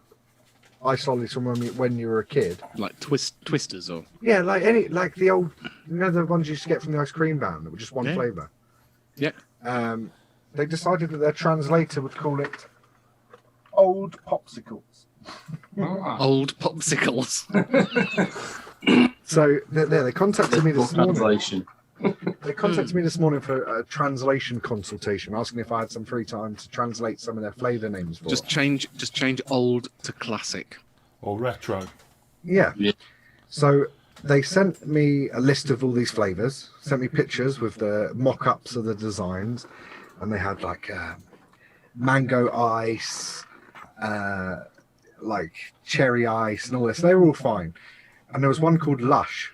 ice lollies from when you were a kid, like twisters or like the old, the ones you used to get from the ice cream van that were just one flavour. Yeah. They decided that their translator would call it old popsicles. Old popsicles. So they contacted me this morning. Translation. They contacted me this morning for a translation consultation, asking if I had some free time to translate some of their flavour names for. Just change old to classic. Or retro. Yeah. So they sent me a list of all these flavors, sent me pictures with the mock-ups of the designs, and they had like mango ice, like cherry ice and all this. They were all fine. And there was one called Lush.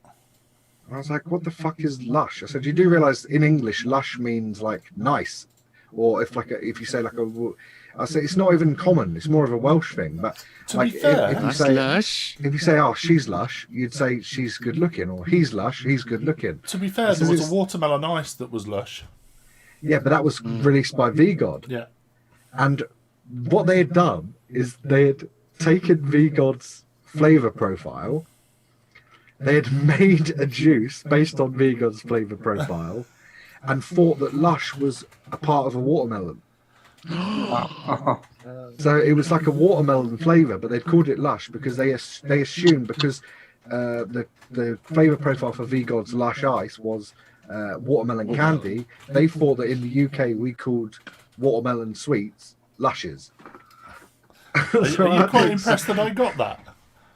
And I was like, what the fuck is Lush? I said, you do realize in English, Lush means like nice. Or if you say like I say it's not even common. It's more of a Welsh thing. But To like be fair, if you say, oh, she's lush, you'd say she's good looking, or he's lush, he's good looking. to be fair, there was a watermelon ice that was Lush. Yeah, but that was released by VGod. Yeah. And what they had done is they had taken VGod's flavor profile. They had made a juice based on VGod's flavor profile, and thought that Lush was a part of a watermelon. So it was like a watermelon flavor, but they'd called it Lush because they assumed because the flavor profile for VGod's Lush Ice was watermelon candy. They thought that in the UK we called watermelon sweets Lushes. Are you quite impressed that I got that?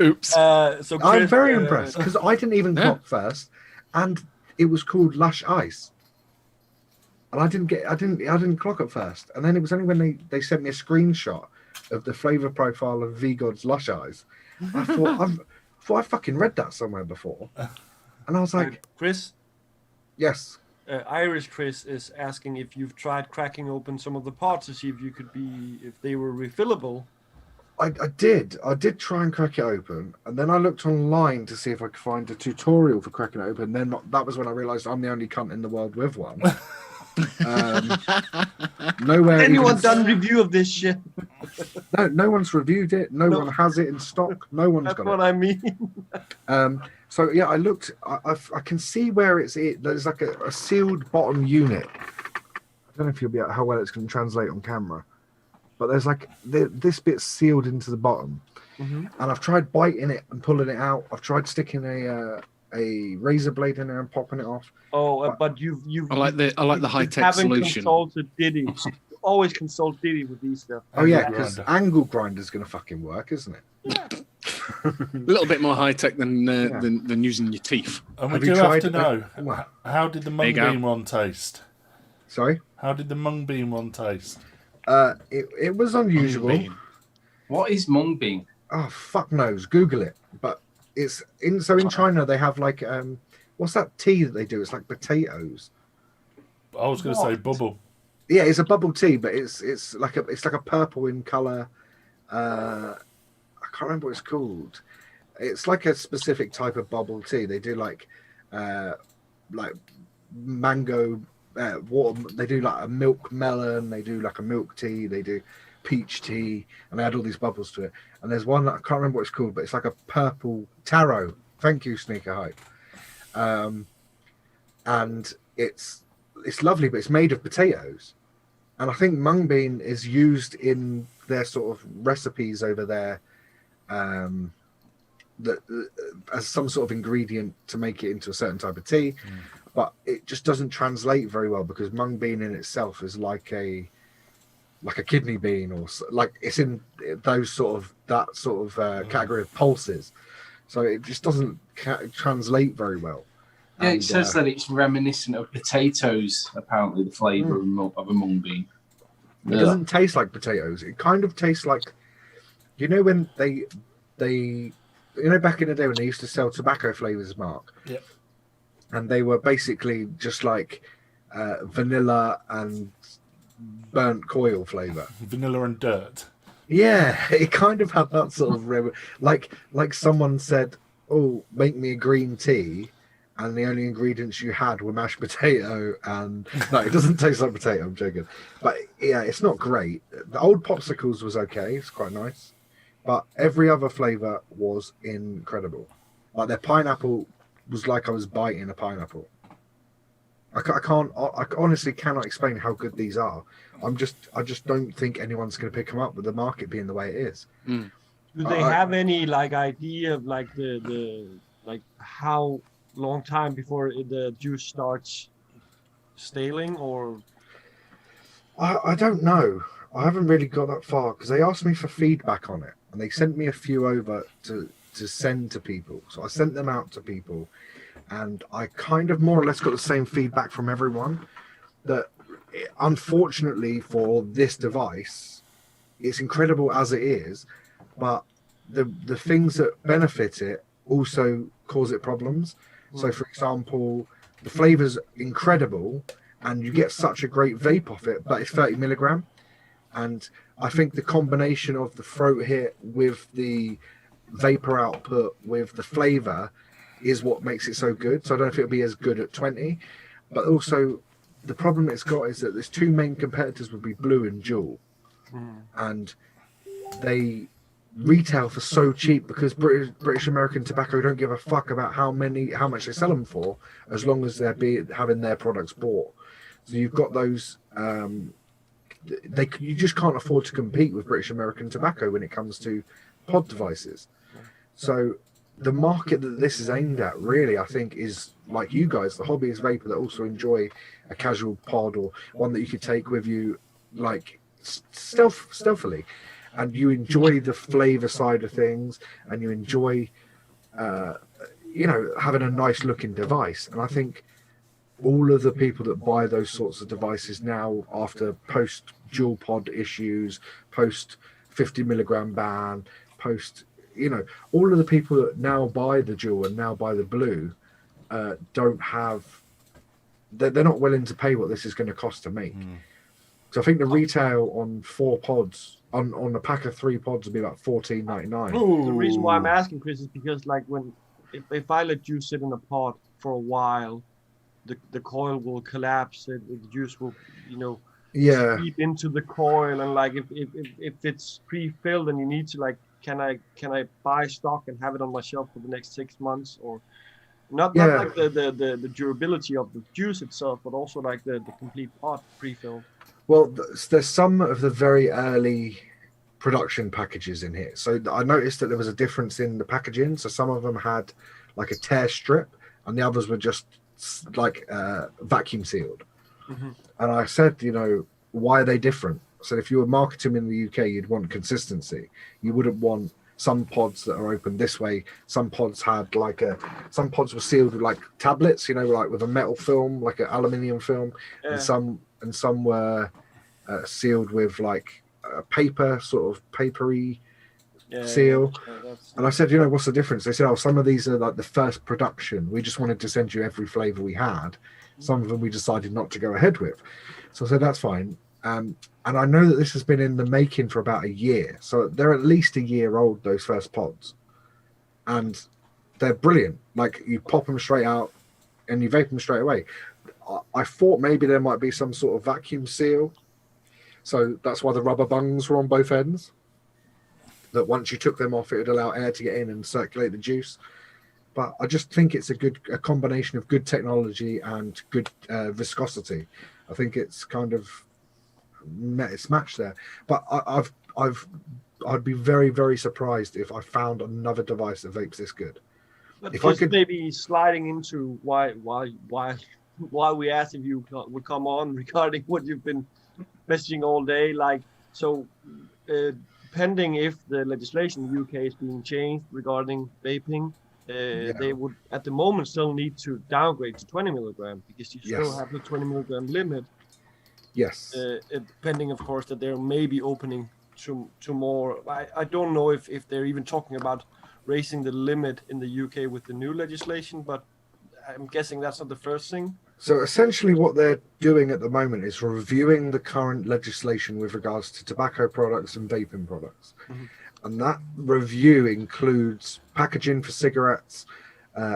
Oops. So Chris, I'm very impressed because I didn't even clock first, and it was called Lush Ice. And I didn't clock at first, and then it was only when they sent me a screenshot of the flavor profile of VGod's Lush Eyes. I thought I fucking read that somewhere before, and I was like, Chris, yes. Irish Chris is asking if you've tried cracking open some of the pods to see if they were refillable. I did try and crack it open, and then I looked online to see if I could find a tutorial for cracking it open. Then that was when I realised I'm the only cunt in the world with one. Nowhere. Anyone done review of this shit? No one's reviewed it. No one has it in stock. No one's That's got what it. I mean. So yeah, I looked. I can see where it's. There's like a sealed bottom unit. I don't know if you'll be how well it's going to translate on camera, but there's like this bit's sealed into the bottom, and I've tried biting it and pulling it out. I've tried sticking a razor blade in there and popping it off. But you I like the high tech haven't solution. consulted Diddy. You always consult Diddy with these stuff. Oh yeah, because angle grinder's going to fucking work, isn't it? A little bit more high tech than using your teeth. And we Have do you have tried to know, how did the mung bean one taste? Sorry? How did the mung bean one taste? It was unusual. What is mung bean? Oh, fuck knows. Google it. But it's in China they have like what's that tea that they do? It's like potatoes. I was going to say bubble. Yeah, it's a bubble tea, but it's like a purple in color. I can't remember what it's called. It's like a specific type of bubble tea. They do like mango water. They do like a milk melon. They do like a milk tea. They do peach tea, and they add all these bubbles to it. And there's one that I can't remember what it's called, but it's like a purple taro. Thank you, Sneaker Hype. And it's lovely, but it's made of potatoes. And I think mung bean is used in their sort of recipes over there, as some sort of ingredient to make it into a certain type of tea. But it just doesn't translate very well because mung bean in itself is like a kidney bean, or like it's in that sort of category of pulses. So it just doesn't translate very well. Yeah, And, it says that it's reminiscent of potatoes, apparently, the flavour of a mung bean. It doesn't taste like potatoes. It kind of tastes like, when they back in the day when they used to sell tobacco flavours, Mark. Yep. And they were basically just like vanilla and burnt coil flavour. Vanilla and dirt. Yeah, it kind of had that sort of like someone said, "Oh, make me a green tea," and the only ingredients you had were mashed potato and no, it doesn't taste like potato. I'm joking, but yeah, it's not great. The old popsicles was okay; it's quite nice, but every other flavour was incredible. Like their pineapple was like I was biting a pineapple. I honestly cannot explain how good these are. I just don't think anyone's going to pick them up with the market being the way it is. Do they have any idea of the how long time before the juice starts staling, or? I don't know. I haven't really got that far because they asked me for feedback on it, and they sent me a few over to to send to people. So I sent them out to people, and I kind of more or less got the same feedback from everyone that unfortunately for this device, it's incredible as it is, but the things that benefit it also cause it problems. So for example, the flavor's incredible and you get such a great vape off it, but it's 30 milligram. And I think the combination of the throat hit with the vapor output with the flavor is what makes it so good. So I don't know if it'll be as good at 20, but also the problem it's got is that there's two main competitors would be Blue and Juul, and they retail for so cheap because British American Tobacco don't give a fuck about how much they sell them for, as long as they're having their products bought. So you've got those. You just can't afford to compete with British American Tobacco when it comes to pod devices. So the market that this is aimed at, really, I think, is like you guys, the hobbyist vapor that also enjoy a casual pod or one that you could take with you, like stealthily, and you enjoy the flavor side of things, and you enjoy, having a nice looking device. And I think all of the people that buy those sorts of devices now, after post dual pod issues, post 50 milligram ban, post, all of the people that now buy the dual and now buy the blue, they're not willing to pay what this is going to cost to make. So I think the retail on 4 pods, on a pack of 3 pods, would be about $14.99. The reason why I'm asking, Chris, is because if I let juice sit in a pod for a while, the coil will collapse. The juice will, seep into the coil, and if it's pre-filled and you need to can I buy stock and have it on my shelf for the next 6 months, or not like the durability of the juice itself, but also like the complete pod pre-filled. Well, there's some of the very early production packages in here. So I noticed that there was a difference in the packaging. So some of them had like a tear strip, and the others were just like vacuum sealed. And I said, why are they different? So if you were marketing in the UK, you'd want consistency. You wouldn't want some pods that are open this way. Some pods had some pods were sealed with like tablets, like with a metal film, like an aluminium film, and some were sealed with like a paper, sort of papery seal. And I said, what's the difference? They said, some of these are like the first production. We just wanted to send you every flavor we had. Some of them we decided not to go ahead with. So I said, that's fine. And I know that this has been in the making for about a year. So they're at least a year old, those first pods. And they're brilliant. Like, you pop them straight out and you vape them straight away. I thought maybe there might be some sort of vacuum seal. So that's why the rubber bungs were on both ends. That once you took them off, it would allow air to get in and circulate the juice. But I just think it's a combination of good technology and good viscosity. I think it's kind of it's matched there. But I'd be very, very surprised if I found another device that vapes this good. But if I could maybe sliding into why we asked if you would come on regarding what you've been messaging all day, pending if the legislation in the UK is being changed regarding vaping, they would at the moment still need to downgrade to 20 milligram because you still have the 20 milligram limit. Yes. Pending, of course, that they're maybe opening to more. I don't know if they're even talking about raising the limit in the UK with the new legislation, but I'm guessing that's not the first thing. So essentially what they're doing at the moment is reviewing the current legislation with regards to tobacco products and vaping products. And that review includes packaging for cigarettes,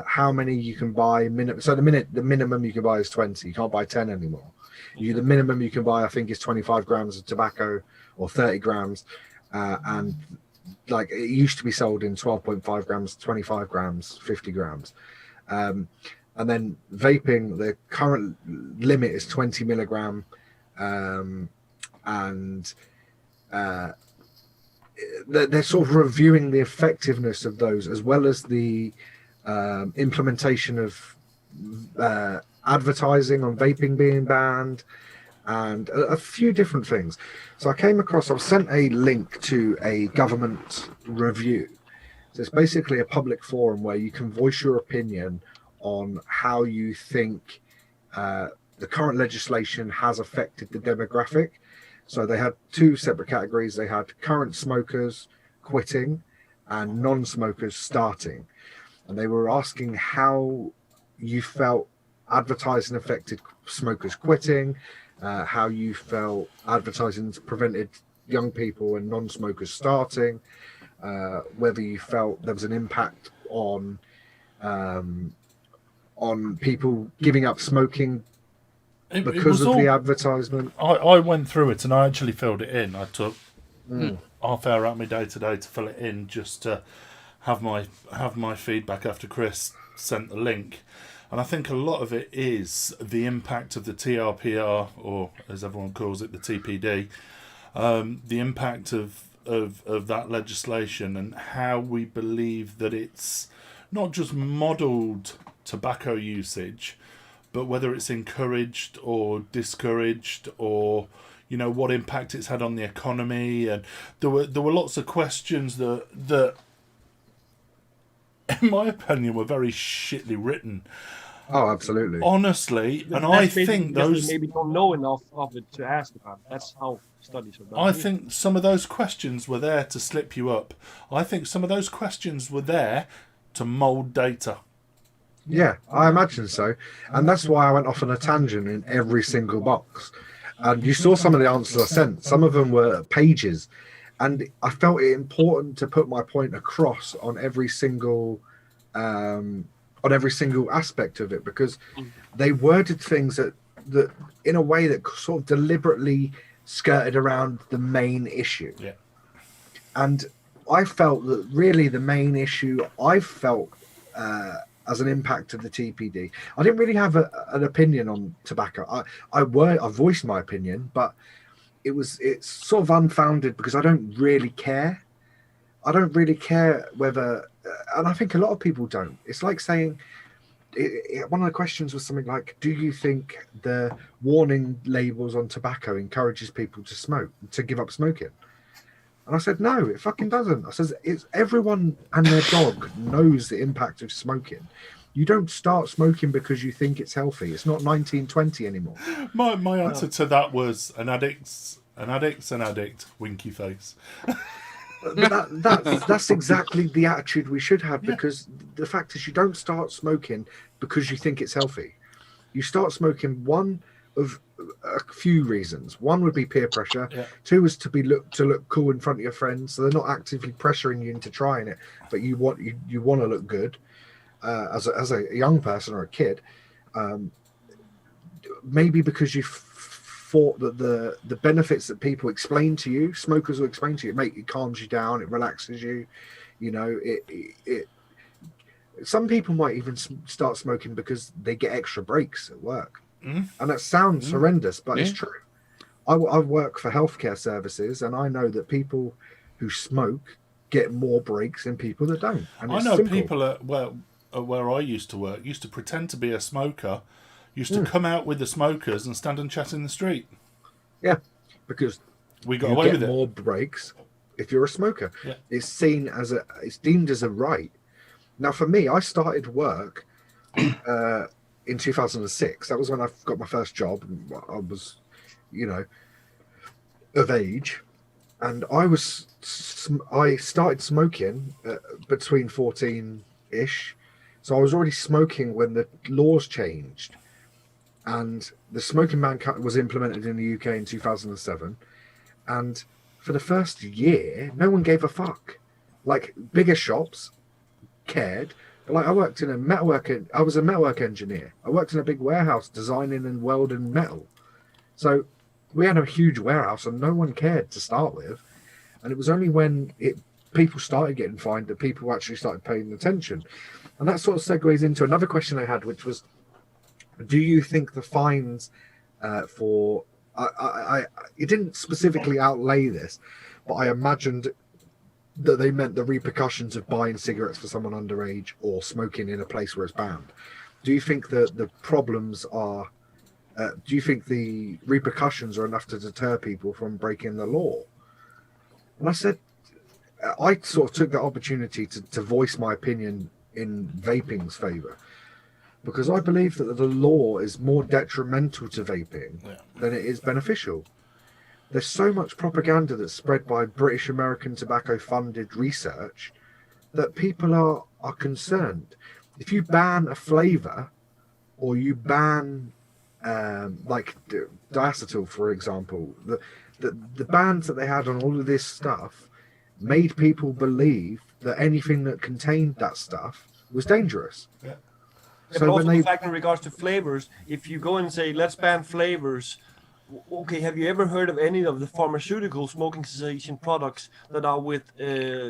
how many you can buy. So the minimum you can buy is 20. You can't buy 10 anymore. The minimum you can buy, I think, is 25 grams of tobacco or 30 grams. And like it used to be sold in 12.5 grams, 25 grams, 50 grams. And then vaping, the current limit is 20 milligram. They're sort of reviewing the effectiveness of those, as well as the implementation of advertising on vaping being banned, and a few different things. So I was sent a link to a government review. So it's basically a public forum where you can voice your opinion on how you think the current legislation has affected the demographic. So they had two separate categories. They had current smokers quitting and non-smokers starting. And they were asking how you felt advertising affected smokers quitting, how you felt advertising prevented young people and non-smokers starting, whether you felt there was an impact on people giving up smoking because of the advertisement. I went through it and I actually filled it in. I took half hour out of my day today to fill it in, just to have my feedback after Chris sent the link. And I think a lot of it is the impact of the TRPR, or as everyone calls it, the TPD, the impact of that legislation and how we believe that it's not just modelled tobacco usage, but whether it's encouraged or discouraged, or what impact it's had on the economy. And there were lots of questions that in my opinion were very shitly written. Oh, absolutely. Honestly, and I think those maybe don't know enough of it to ask about. That's how studies are done. I think some of those questions were there to slip you up. I think some of those questions were there to mould data. Yeah, I imagine so. And that's why I went off on a tangent in every single box. And you saw some of the answers I sent. Some of them were pages. And I felt it important to put my point across on every single aspect of it, because they worded things that in a way that sort of deliberately skirted around the main issue. Yeah. And I felt that really the main issue I felt as an impact of the TPD. I didn't really have an opinion on tobacco. I voiced my opinion, but it's sort of unfounded because I don't really care. I don't really care whether, and I think a lot of people don't. It's like saying, one of the questions was something like, do you think the warning labels on tobacco encourages people to give up smoking? And I said, no, it fucking doesn't. I said, it's everyone and their dog knows the impact of smoking. You don't start smoking because you think it's healthy. It's not 1920 anymore. My answer to that was an addict's an addict, winky face. But that's exactly the attitude we should have, because the fact is you don't start smoking because you think it's healthy. You start smoking one of a few reasons. One would be peer pressure. Yeah. Two is to look cool in front of your friends, so they're not actively pressuring you into trying it, but you want to look good as a young person or a kid. Maybe because you thought that the benefits that people explain to you, smokers will explain to you, it calms you down, it relaxes you. It some people might even start smoking because they get extra breaks at work. And that sounds horrendous, but it's true. I work for healthcare services, and I know that people who smoke get more breaks than people that don't. And I know people at where I used to work used to pretend to be a smoker, used to come out with the smokers and stand and chat in the street. Yeah, because we got away with it. More breaks if you're a smoker. Yeah. It's deemed as a right. Now, for me, I started work in 2006. That was when I got my first job. I was, of age, and I started smoking between 14-ish. So I was already smoking when the laws changed, and the smoking ban was implemented in the UK in 2007. And for the first year, no one gave a fuck. Like, bigger shops cared. Like, I worked in I was a metalwork engineer. I worked in a big warehouse designing and welding metal. So we had a huge warehouse and no one cared to start with. And it was only when people started getting fined that people actually started paying attention. And that sort of segues into another question I had, which was, do you think the fines it didn't specifically outlay this, but I imagined that they meant the repercussions of buying cigarettes for someone underage or smoking in a place where it's banned. Do you think that the problems are, do you think the repercussions are enough to deter people from breaking the law? And I said, I sort of took that opportunity to voice my opinion in vaping's favor, because I believe that the law is more detrimental to vaping than it is beneficial. There's so much propaganda that's spread by British American tobacco funded research that people are concerned. If you ban a flavor, or you ban like diacetyl, for example, the bans that they had on all of this stuff made people believe that anything that contained that stuff was dangerous. Yeah. Yeah, but also the fact in regards to flavors, if you go and say, let's ban flavors, okay, have you ever heard of any of the pharmaceutical smoking cessation products that are with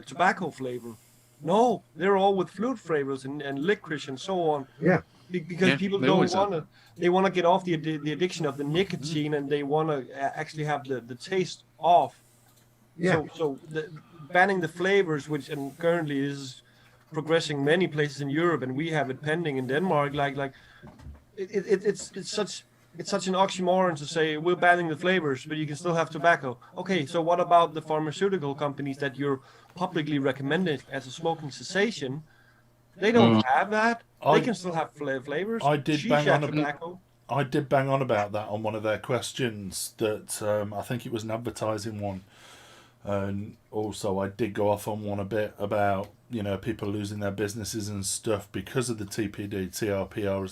tobacco flavor? No, they're all with flute flavors and licorice and so on. Yeah. Because people don't want to, they want to get off the addiction of the nicotine, and they want to actually have the taste off. Yeah. So banning the flavors, which and currently is progressing many places in Europe, and we have it pending in Denmark. It's such an oxymoron to say we're banning the flavors, but you can still have tobacco. Okay, so what about the pharmaceutical companies that you're publicly recommended as a smoking cessation? They don't have that. They can still have flavors. I did bang on tobacco. I did bang on about that on one of their questions. That I think it was an advertising one, and also I did go off on one a bit about people losing their businesses and stuff because of the TPD TRPR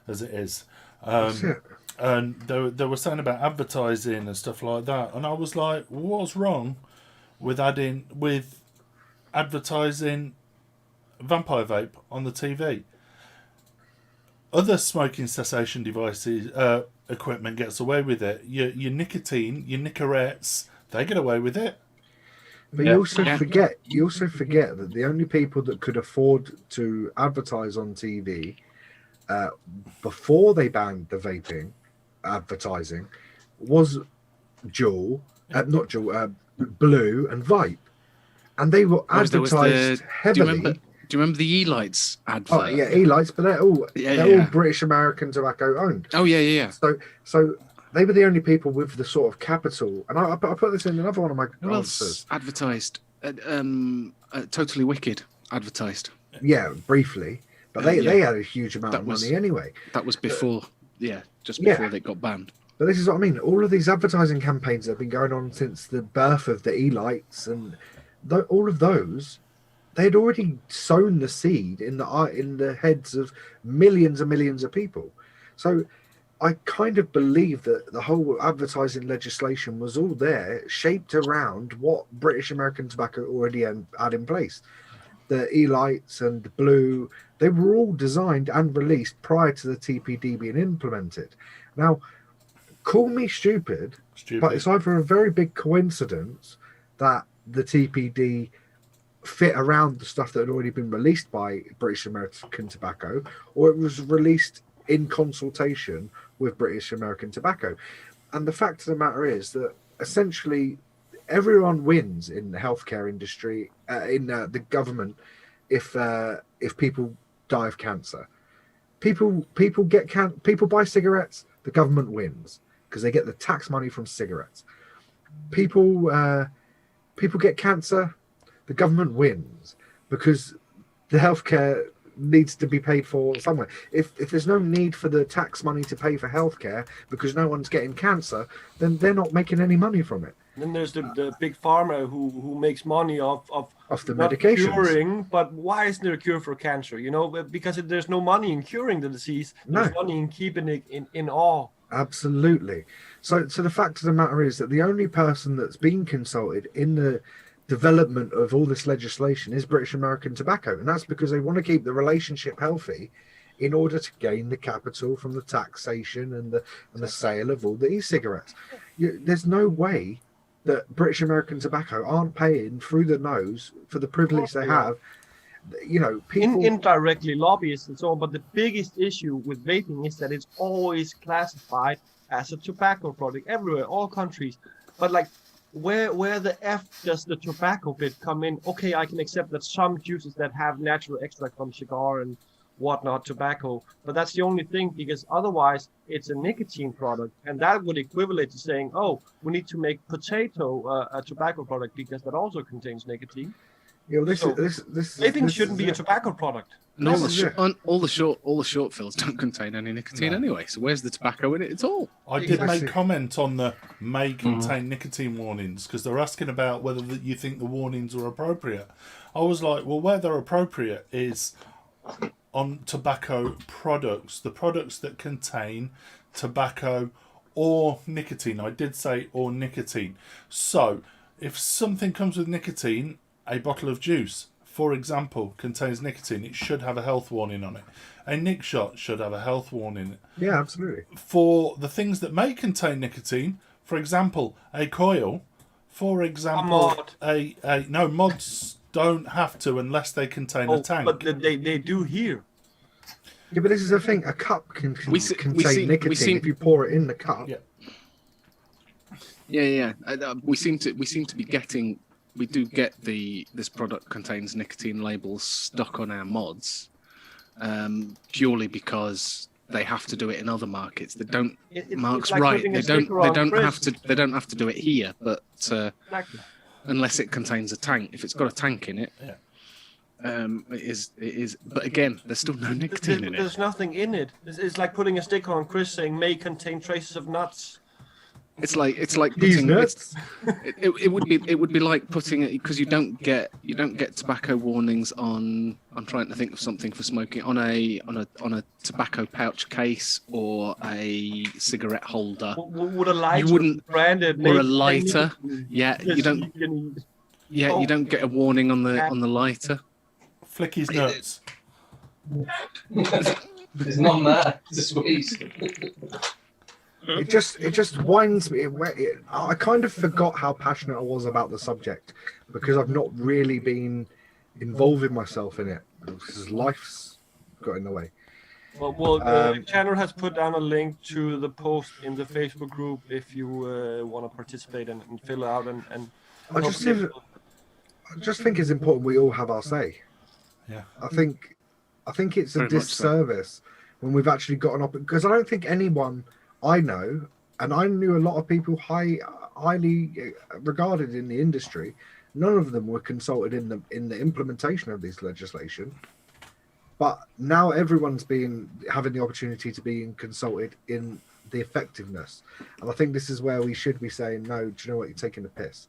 as it is. And they were saying about advertising and stuff like that, and I was like, what's wrong with advertising vampire vape on the TV? Other smoking cessation devices, equipment gets away with it. Your nicotine, your Nicorettes, they get away with it. But you also forget that the only people that could afford to advertise on TV before they banned the vaping advertising was Blue and Vape, and they were advertised heavily. Do you remember the E-Lights advert? Oh yeah, E-Lights, but they're all British American tobacco owned. Oh yeah. So they were the only people with the sort of capital, and I put this in another one of my answers. Advertised? Totally Wicked advertised. Yeah, briefly, but they had a huge amount of money anyway. That was before, just before they got banned. But this is what I mean. All of these advertising campaigns that have been going on since the birth of the E-Lights and all of those, they had already sown the seed in the heads of millions and millions of people. So I kind of believe that the whole advertising legislation was all there, shaped around what British American Tobacco already had in place. The E-Lights and the Blue, they were all designed and released prior to the TPD being implemented. Now, call me stupid, but it's either a very big coincidence that the TPD fit around the stuff that had already been released by British American Tobacco, or it was released in consultation with British American Tobacco. And the fact of the matter is that essentially everyone wins in the healthcare industry, in the government, if people die of cancer. People buy cigarettes, the government wins because they get the tax money from cigarettes. People get cancer, the government wins because the healthcare needs to be paid for somewhere. If there's no need for the tax money to pay for healthcare because no one's getting cancer, then they're not making any money from it. Then there's the big pharma who makes money off the medications. Curing, but why isn't there a cure for cancer? Because there's no money in curing the disease. There's money in keeping it in awe. Absolutely. So the fact of the matter is that the only person that's been consulted in the development of all this legislation is British American Tobacco, and that's because they want to keep the relationship healthy in order to gain the capital from the taxation and the sale of all the e-cigarettes. There's no way that British American Tobacco aren't paying through the nose for the privilege they have. People indirectly lobbyists and so on, but the biggest issue with vaping is that it's always classified as a tobacco product everywhere, all countries. But where the F does the tobacco bit come in? Okay, I can accept that some juices that have natural extract from cigar and whatnot tobacco. But that's the only thing, because otherwise it's a nicotine product, and that would equivalent to saying, oh, we need to make potato a tobacco product because that also contains nicotine. Yeah, well, So, vaping shouldn't be a tobacco product. And all the short fills don't contain any nicotine anyway. So where's the tobacco in it at all? I did make comment on the may contain nicotine warnings, because they're asking about whether you think the warnings are appropriate. I was like, well, where they're appropriate is on tobacco products, the products that contain tobacco or nicotine. I did say or nicotine. So if something comes with nicotine, a bottle of juice, for example, contains nicotine, it should have a health warning on it. A Nick shot should have a health warning. Yeah, absolutely. For the things that may contain nicotine, for example, a coil, for example, no, mods don't have to unless they contain a tank. But they do here. Yeah, but this is the thing. A cup can contain nicotine if you pour it in the cup. Yeah. We seem to be getting. We do get this product contains nicotine labels stuck on our mods, purely because they have to do it in other markets. They don't. Mark's like right. They don't have to. They don't have to do it here, but unless it contains a tank. If it's got a tank in it, it is. But again, there's still no nicotine in it. There's nothing in it. It's like putting a sticker on Chris saying may contain traces of nuts. It's like putting nuts. It would be like putting it, because you don't get tobacco warnings on. I'm trying to think of something for smoking on a tobacco pouch case or a cigarette holder. Would a lighter, you wouldn't, branded, or a lighter. Yeah, you don't. Yeah, you don't get a warning on the lighter. Flicky's nuts. There's none there to squeeze. It just winds me. I kind of forgot how passionate I was about the subject because I've not really been involving myself in it because life's got in the way. Well, Chandler has put down a link to the post in the Facebook group if you want to participate and fill out and. I just think it's important we all have our say. Yeah. I think it's a disservice when we've actually got an because I don't think anyone I know, and I knew a lot of people highly regarded in the industry, none of them were consulted in the implementation of this legislation. But now everyone's having the opportunity to be consulted in the effectiveness. And I think this is where we should be saying, no, do you know what, you're taking the piss.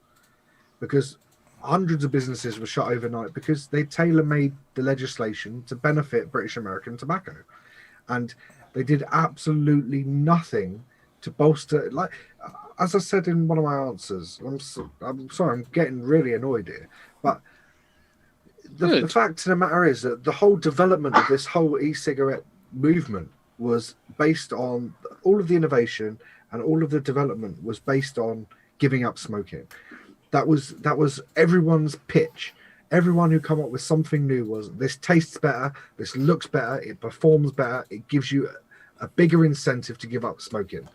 Because hundreds of businesses were shut overnight because they tailor-made the legislation to benefit British American tobacco. And they did absolutely nothing to bolster. Like, as I said in one of my answers, I'm sorry, I'm getting really annoyed here, but the fact of the matter is that the whole development of this whole e-cigarette movement was based on all of the innovation and all of the development was based on giving up smoking. That was everyone's pitch. Everyone who come up with something new was, this tastes better, this looks better, it performs better, it gives you a bigger incentive to give up smoking.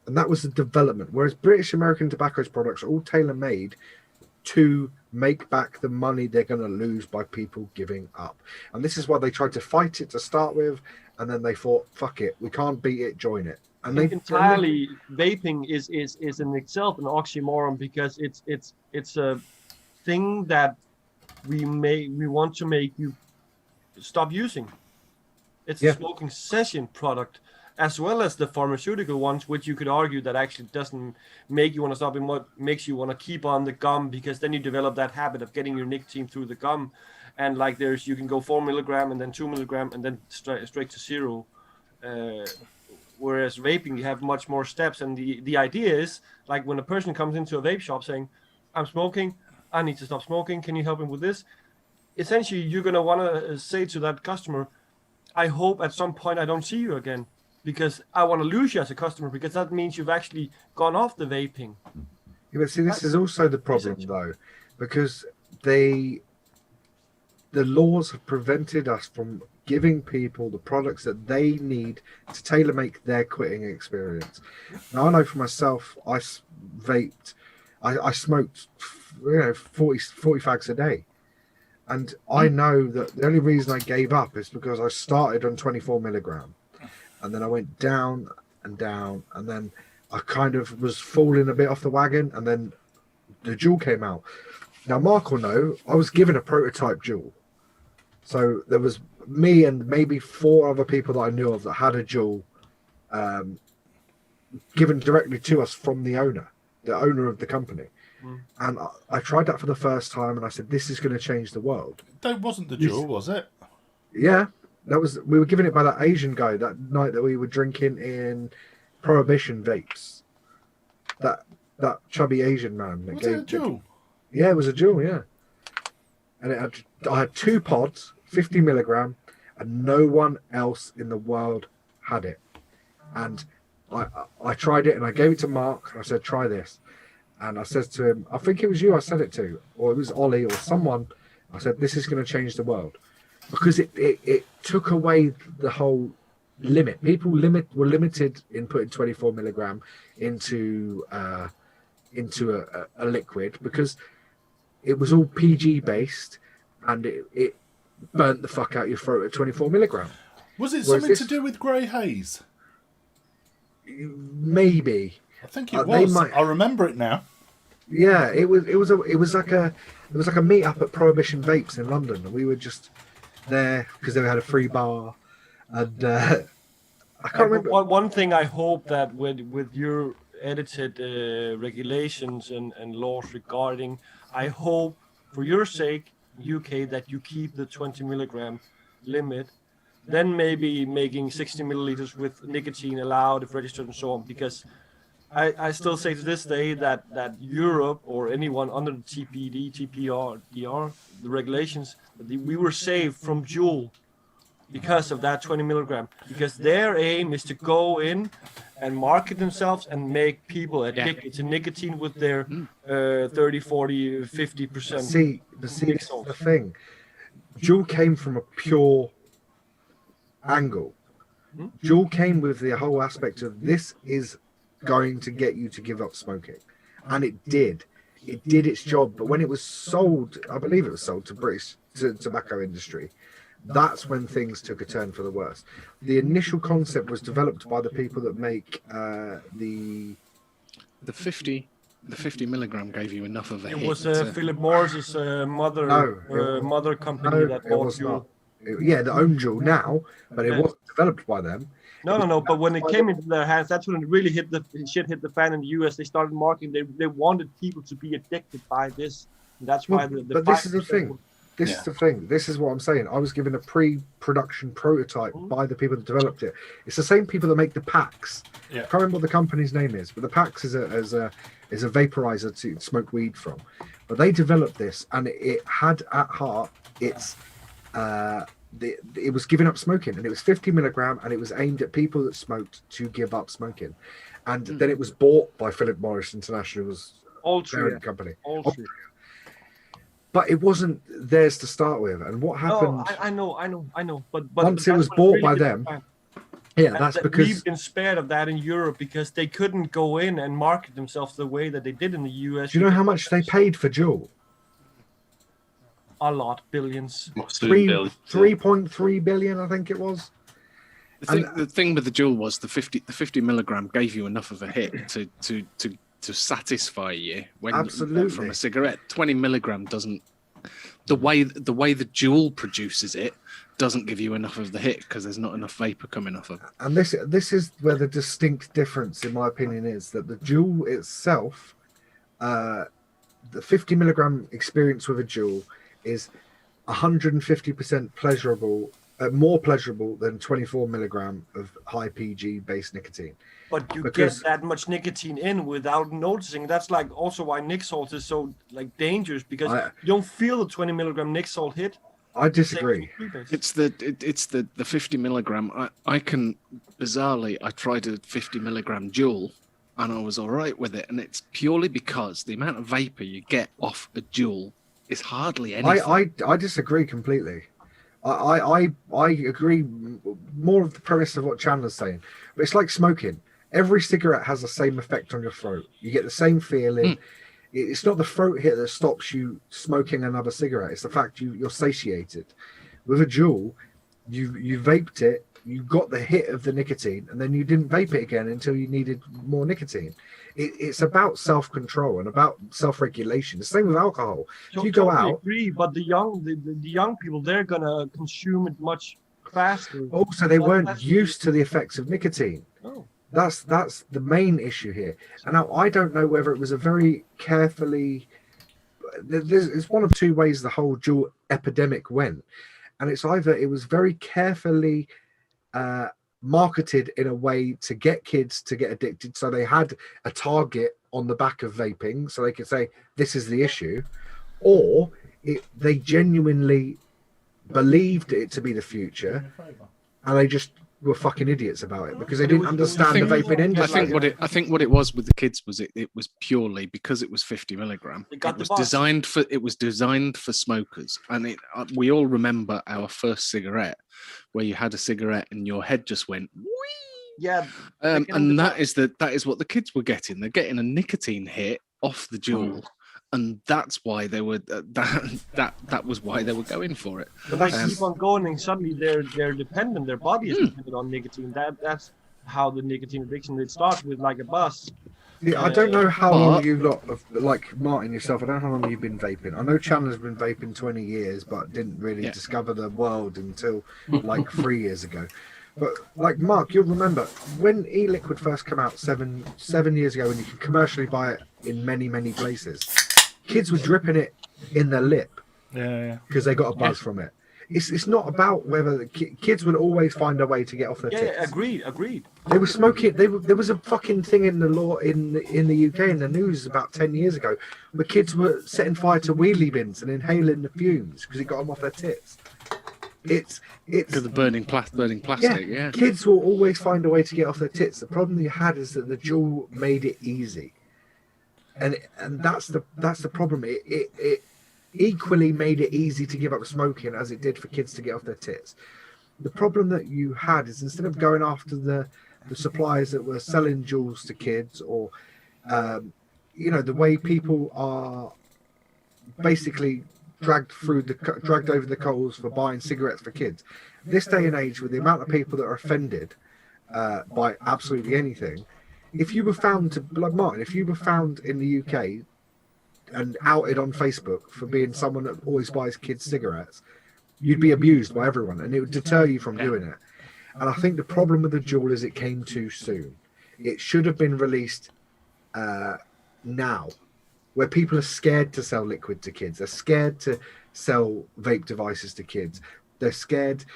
And that was the development. Whereas British American tobacco's products are all tailor-made to make back the money they're going to lose by people giving up. And this is why they tried to fight it to start with, and then they thought, fuck it, we can't beat it, join it. And vaping is in itself an oxymoron because it's a thing that we want to make you stop using. It's a smoking cessation product, as well as the pharmaceutical ones, which you could argue that actually doesn't make you want to stop, and what makes you want to keep on the gum, because then you develop that habit of getting your nicotine through the gum. And like you can go 4 milligram and then 2 milligram and then straight to zero. Whereas vaping, you have much more steps. And the idea is, like, when a person comes into a vape shop saying, I'm smoking, I need to stop smoking, can you help me with this? Essentially, you're going to want to say to that customer, I hope at some point I don't see you again, because I want to lose you as a customer, because that means you've actually gone off the vaping. Yeah, but see, this is also the problem, though, because the laws have prevented us from giving people the products that they need to tailor make their quitting experience. Now, I know for myself, I vaped, I smoked 40 fags a day. And I know that the only reason I gave up is because I started on 24 milligram, and then I went down and down, and then I kind of was falling a bit off the wagon, and then the Juul came out. Now, Mark will know, I was given a prototype Juul. So there was me and maybe 4 other people that I knew of that had a Juul given directly to us from the owner of the company. And I tried that for the first time, and I said, this is going to change the world. That wasn't the Juul, was it? Yeah. We were given it by that Asian guy that night that we were drinking in Prohibition vapes. That chubby Asian man. Was it a Juul? Yeah, it was a Juul, yeah. And I had 2 pods, 50 milligram, and no one else in the world had it. And I tried it, and I gave it to Mark, and I said, try this. And I said to him, I think it was you I said it to, or it was Ollie or someone. I said, this is going to change the world. Because it took away the whole limit. People were limited in putting 24 milligram into a liquid because it was all PG based, and it burnt the fuck out your throat at 24 milligram. Was it something to do with grey haze? Maybe. I think it was. I remember it now. Yeah, it was like a meet up at Prohibition Vapes in London, and we were just there because they had a free bar, and I can't remember. One thing I hope that with your edited regulations and laws regarding, I hope for your sake, UK, that you keep the 20 milligram limit, then maybe making 60 milliliters with nicotine allowed if registered and so on, because I still say to this day that Europe or anyone under the TPD, TPR, DR, the regulations, we were saved from Juul because of that 20 milligram. Because their aim is to go in and market themselves and make people addicted to nicotine with their 30, 40, 50%. See, this is the thing. Juul came from a pure angle. Juul came with the whole aspect of this is going to get you to give up smoking, and it did its job. But when it was sold, I believe it was sold to British tobacco industry, that's when things took a turn for the worse. The initial concept was developed by the people that make the 50 milligram gave you enough of a hit. It was Philip Morris's mother company that bought Juul. Yeah, the own Juul now, but it wasn't developed by them. No. But when it came into their hands, that's when it really hit the fan in the US. They started marketing. They wanted people to be addicted by this. And that's why But this is the thing. This is the thing. This is what I'm saying. I was given a pre-production prototype by the people that developed it. It's the same people that make the packs. Yeah. I can't remember what the company's name is, but the packs is a vaporizer to smoke weed from. But they developed this, and it had at heart its. It was giving up smoking, and it was 50 milligram, and it was aimed at people that smoked to give up smoking. And then it was bought by Philip Morris International's parent company. But it wasn't theirs to start with. And what happened? I know. But once it was bought by them, that's because we've been spared of that in Europe because they couldn't go in and market themselves the way that they did in the US. Do you know how much they paid for Juul? A lot, billions. 3.3 billion, I think it was. The thing with the Juul was the 50 milligram gave you enough of a hit to satisfy you when absolutely from a cigarette. 20 milligram doesn't. The way the Juul produces it doesn't give you enough of the hit because there's not enough vapor coming off of it. And this is where the distinct difference, in my opinion, is that the Juul itself, the 50 milligram experience with a Juul is 150% pleasurable, more pleasurable than 24 milligram of high PG based nicotine. But you get that much nicotine in without noticing. That's like also why Nic Salt is so like dangerous, because you don't feel the 20 milligram Nic Salt hit. I disagree. It's the 50 milligram. I can bizarrely I tried a 50 milligram Juul and I was all right with it, and it's purely because the amount of vapor you get off a Juul is hardly anything. I disagree completely. I agree more of the premise of what Chandler's saying, but it's like smoking. Every cigarette has the same effect on your throat. You get the same feeling. It's not the throat hit that stops you smoking another cigarette. It's the fact you're satiated. With a Juul, you vaped it, you got the hit of the nicotine, and then you didn't vape it again until you needed more nicotine. It's about self-control and about self-regulation. The same with alcohol. If you go out, agree, but the young people, they're gonna consume it much faster. Also, they weren't used to the effects of nicotine. Oh. That's the main issue here. And now I don't know whether it was a very carefully. It's one of two ways the whole Juul epidemic went, and it's either it was very carefully marketed in a way to get kids to get addicted, so they had a target on the back of vaping, so they could say this is the issue, or they genuinely believed it to be the future, and they just were fucking idiots about it because they didn't understand the vaping industry. I think what it was with the kids was it was purely because it was 50 milligram. It was designed for smokers, and we all remember our first cigarette, where you had a cigarette and your head just went whee. Yeah, and that is what the kids were getting. They're getting a nicotine hit off the Juul. And that's why they were that was why they were going for it. But they keep on going, and suddenly they're dependent. Their body is dependent on nicotine. That's how the nicotine addiction. It starts with like a bus. Yeah, I don't know how long you lot of, like Martin yourself. I don't know how long you've been vaping. I know Chandler's been vaping 20 years, but didn't really discover the world until like 3 years ago. But like Mark, you'll remember when e-liquid first came out seven years ago, and you could commercially buy it in many places. Kids were dripping it in their lip because they got a buzz from it. It's not about whether the kids would always find a way to get off their tits. Yeah, agreed. They were smoking. There was a fucking thing in the law in the UK in the news about 10 years ago where kids were setting fire to wheelie bins and inhaling the fumes because it got them off their tits. It's the burning plastic. Yeah, kids will always find a way to get off their tits. The problem you had is that the Juul made it easy. And that's the problem. It equally made it easy to give up smoking as it did for kids to get off their tits. The problem that you had is instead of going after the suppliers that were selling Juuls to kids, or the way people are basically dragged over the coals for buying cigarettes for kids. This day and age, with the amount of people that are offended by absolutely anything. If you were found like Martin, if you were found in the UK and outed on Facebook for being someone that always buys kids cigarettes, you'd be abused by everyone, and it would deter you from doing it. And I think the problem with the Juul is it came too soon. It should have been released now, where people are scared to sell liquid to kids. They're scared to sell vape devices to kids. They're scared,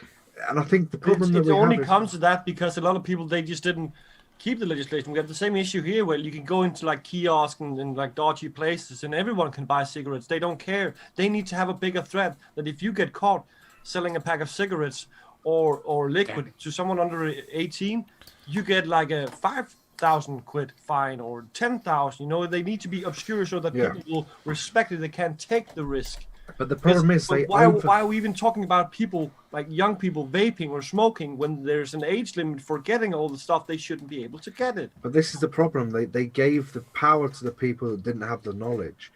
and I think the problem it only comes to that because a lot of people, they just didn't keep the legislation. We have the same issue here where you can go into like kiosks and like dodgy places and everyone can buy cigarettes. They don't care. They need to have a bigger threat that if you get caught selling a pack of cigarettes or liquid to someone under 18, you get like a 5,000 quid fine or 10,000. They need to be obscure so that people will respect it. They can't take the risk. But the problem is, why are we even talking about people like young people vaping or smoking when there's an age limit for getting all the stuff? They shouldn't be able to get it. But this is the problem. They gave the power to the people that didn't have the knowledge.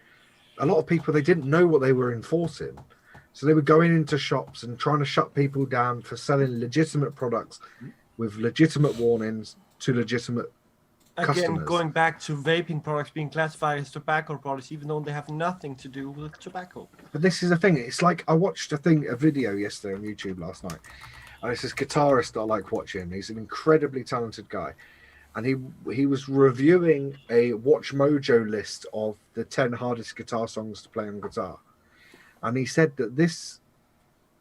A lot of people, they didn't know what they were enforcing. So they were going into shops and trying to shut people down for selling legitimate products with legitimate warnings to legitimate customers. Going back to vaping products being classified as tobacco products, even though they have nothing to do with tobacco. But this is the thing. It's like I watched a video yesterday on YouTube last night, and it's this guitarist that I like watching. He's an incredibly talented guy, and he was reviewing a Watch Mojo list of the 10 hardest guitar songs to play on guitar, and he said that this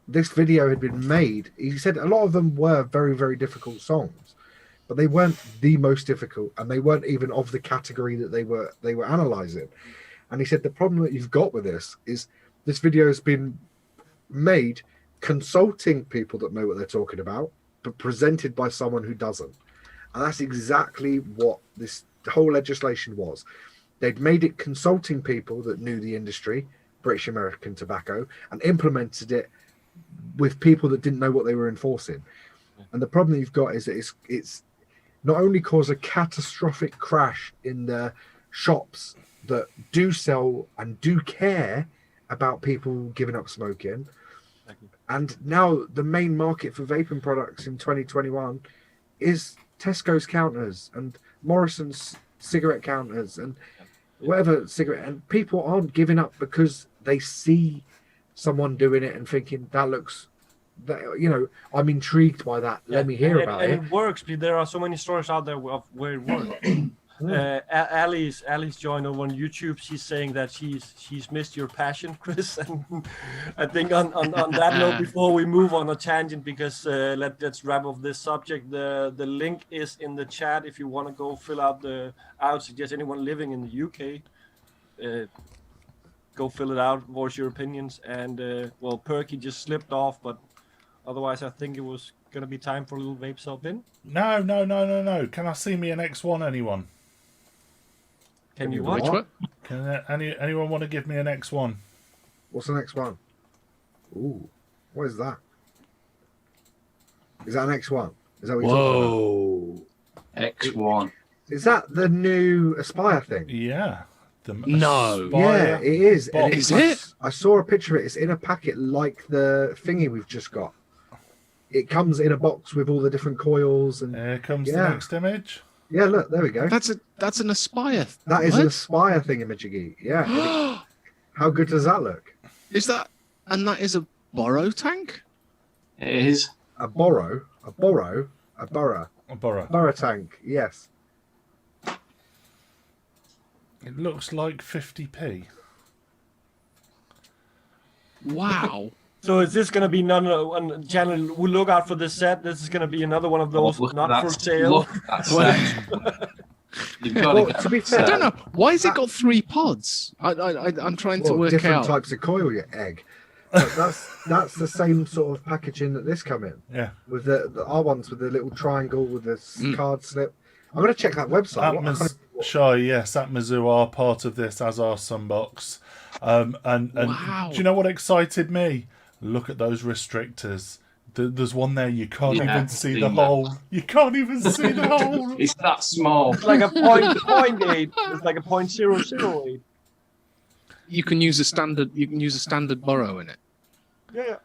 video had been made. He said a lot of them were very, very difficult songs, but they weren't the most difficult, and they weren't even of the category that they were analyzing. And he said the problem that you've got with this is this video has been made consulting people that know what they're talking about, but presented by someone who doesn't. And that's exactly what this whole legislation was. They'd made it consulting people that knew the industry, British American Tobacco, and implemented it with people that didn't know what they were enforcing. And the problem that you've got is that it's not only caused a catastrophic crash in the shops that do sell and do care about people giving up smoking. And now the main market for vaping products in 2021 is Tesco's counters and Morrison's cigarette counters and whatever cigarette. And people aren't giving up because they see someone doing it and thinking that looks, I'm intrigued by that. Let me hear about it. And it works. There are so many stories out there of where it works. Alice joined over on YouTube. She's saying that she's missed your passion, Chris. And I think on that note, before we move on a tangent, because let's wrap up this subject. The link is in the chat if you want to go fill out I would suggest anyone living in the UK go fill it out, voice your opinions. And Perky just slipped off, but otherwise I think it was gonna be time for a little vape self-in. No. Can I see me an X1, anyone? Can you Which what? one? Can anyone want to give me an X1? What's the next one? Ooh, what is that? Is that an X1? Is that what you're talking about? X1. Is that the new Aspire thing? Yeah. No. Yeah, it is. And Is it? I saw a picture of it. It's in a packet like the thingy we've just got. It comes in a box with all the different coils and Here comes the next image. yeah, look, there we go. That's an Aspire. That is What? an Aspire thingamajiggy. Yeah. How good does that look? Is that? And that is a borrow tank. It is. A borrow A borough. tank. Yes. It looks like 50p. Wow. So is this going to be on channel? We look out for this set. This is going to be another one of those Look, not for that's- sale. Look, that's You've got Well, to get to be that fair, I set. don't know. Why has it got 3 pods? I'm trying to Well, work different out. types of coil, you egg. But that's the same sort of packaging that this come in Yeah. with the our ones with the little triangle with the card slip. I'm gonna check that website. At Mizzou are part of this, as are Sunbox. And Wow. do you know what excited me? Look at those restrictors. There's one there, you can't Yeah, even see seen the that. hole. You can't even see the hole. It's that small. It's like a point eight. It's like a 0.008. You can use a standard borrow in it. Yeah.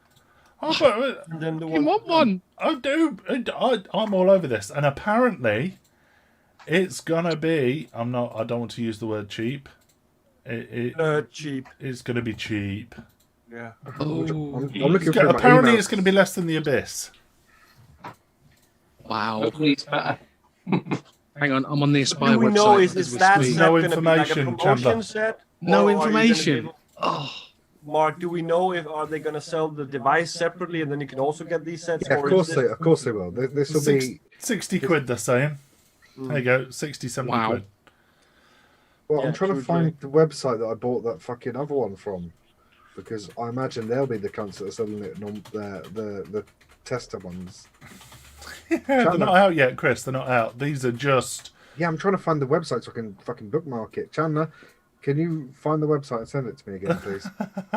Oh, but, And then the You one. want one? I'm all over this. And apparently, it's gonna be. I don't want to use the word cheap. Cheap. It's gonna be cheap. Yeah. Oh, I'm looking through my Apparently, emails. it's gonna be less than the Abyss. wow. Hopefully it's better. Hang on, I'm on the Aspire Do we website. know as is we that speak. set No going to be like a information, promotion Chandler. set? No Or are you gonna information. give- Oh, Mark, do we know are they going to sell the device separately and then you can also get these sets? Yeah, or of is course they will. This will be. 60 quid, they're saying. There you go, 60, 70 Wow. quid. Well, Yeah, I'm trying to true, find the website that I bought that fucking other one from, because I imagine they'll be the cunts that are selling it. The tester ones. They're not out yet, Chris. They're not out. These are just. Yeah, I'm trying to find the website so I can fucking bookmark it. Chandler, can you find the website and send it to me again, please?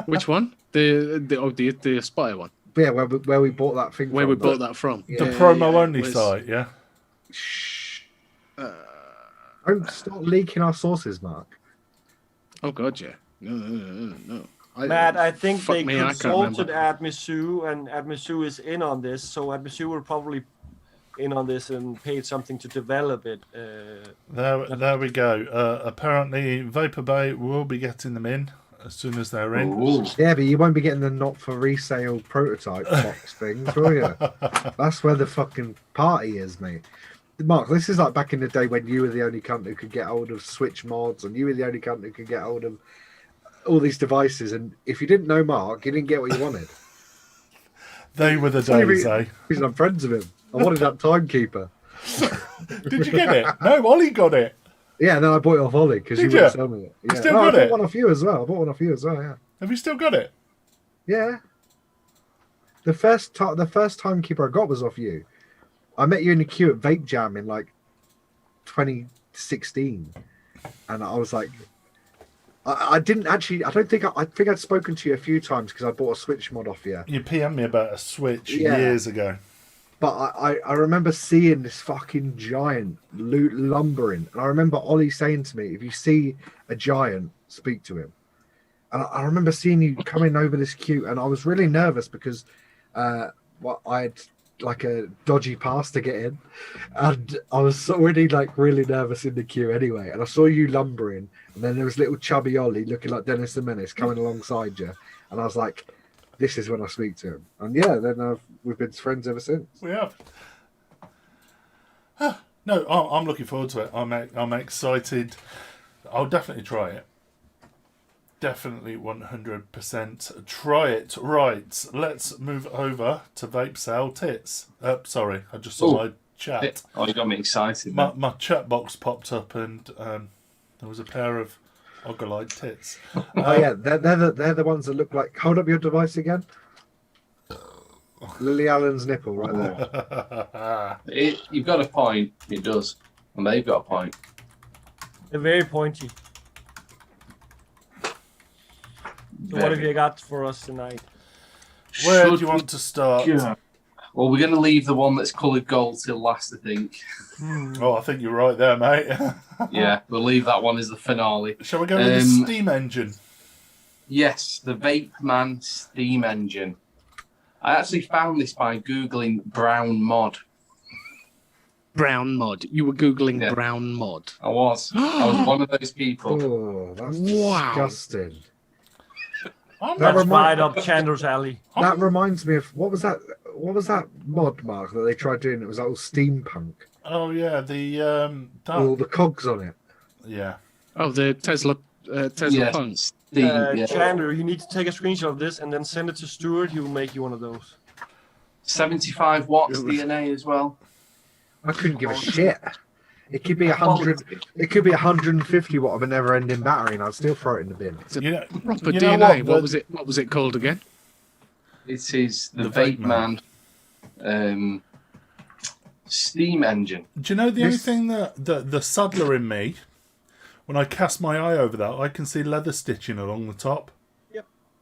which one? The Aspire one. Yeah, where we bought that thing. Where from, we bought that from. Yeah. The promo yeah, only it was- site, yeah? Don't stop leaking our sources, Mark. Oh god, yeah. No. Matt, I think fuck they me, I can't consulted remember. Admisu, and Admisu is in on this. So Admisu were probably in on this and paid something to develop it. There we go. Apparently, Vapor Bay will be getting them in as soon as they're in. Ooh. Yeah, but you won't be getting the not for resale prototype box things, will you? That's where the fucking party is, mate. Mark, this is like back in the day when you were the only cunt who could get hold of Switch mods, and you were the only cunt who could get hold of all these devices. And if you didn't know Mark, you didn't get what you wanted. They were the It's the only days, eh? reason I'm friends with him. I wanted that timekeeper. Did you get it? No, Ollie got it. Yeah, and then I bought it off Ollie because you Did wouldn't you? sell me it. Yeah. still No, got I bought it? one off you as well. I bought one off you as well. Yeah. Have you still got it? Yeah. The first timekeeper I got was off you. I met you in the queue at Vape Jam in like 2016, and I was like, I didn't actually. I think I'd spoken to you a few times because I bought a Switch mod off you. You PM'd me about a Switch Yeah. years ago. But I remember seeing this fucking giant lumbering, and I remember Ollie saying to me, "If you see a giant, speak to him." And I remember seeing you coming over this queue, and I was really nervous because, I had like a dodgy pass to get in, and I was already like really nervous in the queue anyway. And I saw you lumbering, and then there was little chubby Ollie looking like Dennis the Menace coming alongside you, and I was like, "This is when I speak to him." And yeah, then we've been friends ever since. We have. No, I'm looking forward to it. I'm excited. I'll definitely try it. Definitely 100% try it. Right, let's move over to Vape Sale Tits. Sorry, I just saw my chat. Oh, you got me excited. My chat box popped up and there was a pair of ogle-eyed tits. Oh yeah, they're the ones that look like. Hold up your device again. Lily Allen's nipple right there. You've got a point. It does, and they've got a point. They're very pointy. So what have you got for us tonight? Where do Should you want to start? Yeah. Well, we're going to leave the one that's coloured gold till last, I think. Oh, I think you're right there, mate. Yeah, we'll leave that one as the finale. Shall we go with the steam engine? Yes, the Vape Man steam engine. I actually found this by Googling brown mod. Brown mod. You were Googling brown mod. I was one of those people. Oh, that's Wow. disgusting. That's right up Chandler's alley. That reminds me of what was that? What was that mod, Mark, that they tried doing? It was all steampunk. Oh yeah, All the cogs on it. Yeah. Oh, the Tesla Punk. Steam, Chandler, you need to take a screenshot of this and then send it to Stuart. He will make you one of those. 75 watts DNA as well. I couldn't give a shit. It could be 100. It could be 150 watt of a never-ending battery, and I'd still throw it in the bin. It's a You know, proper you know DNA. what? What was it called again? It is the The Vape Vape Man steam engine. Do you know the only thing that the saddler in me, when I cast my eye over that, I can see leather stitching along the top.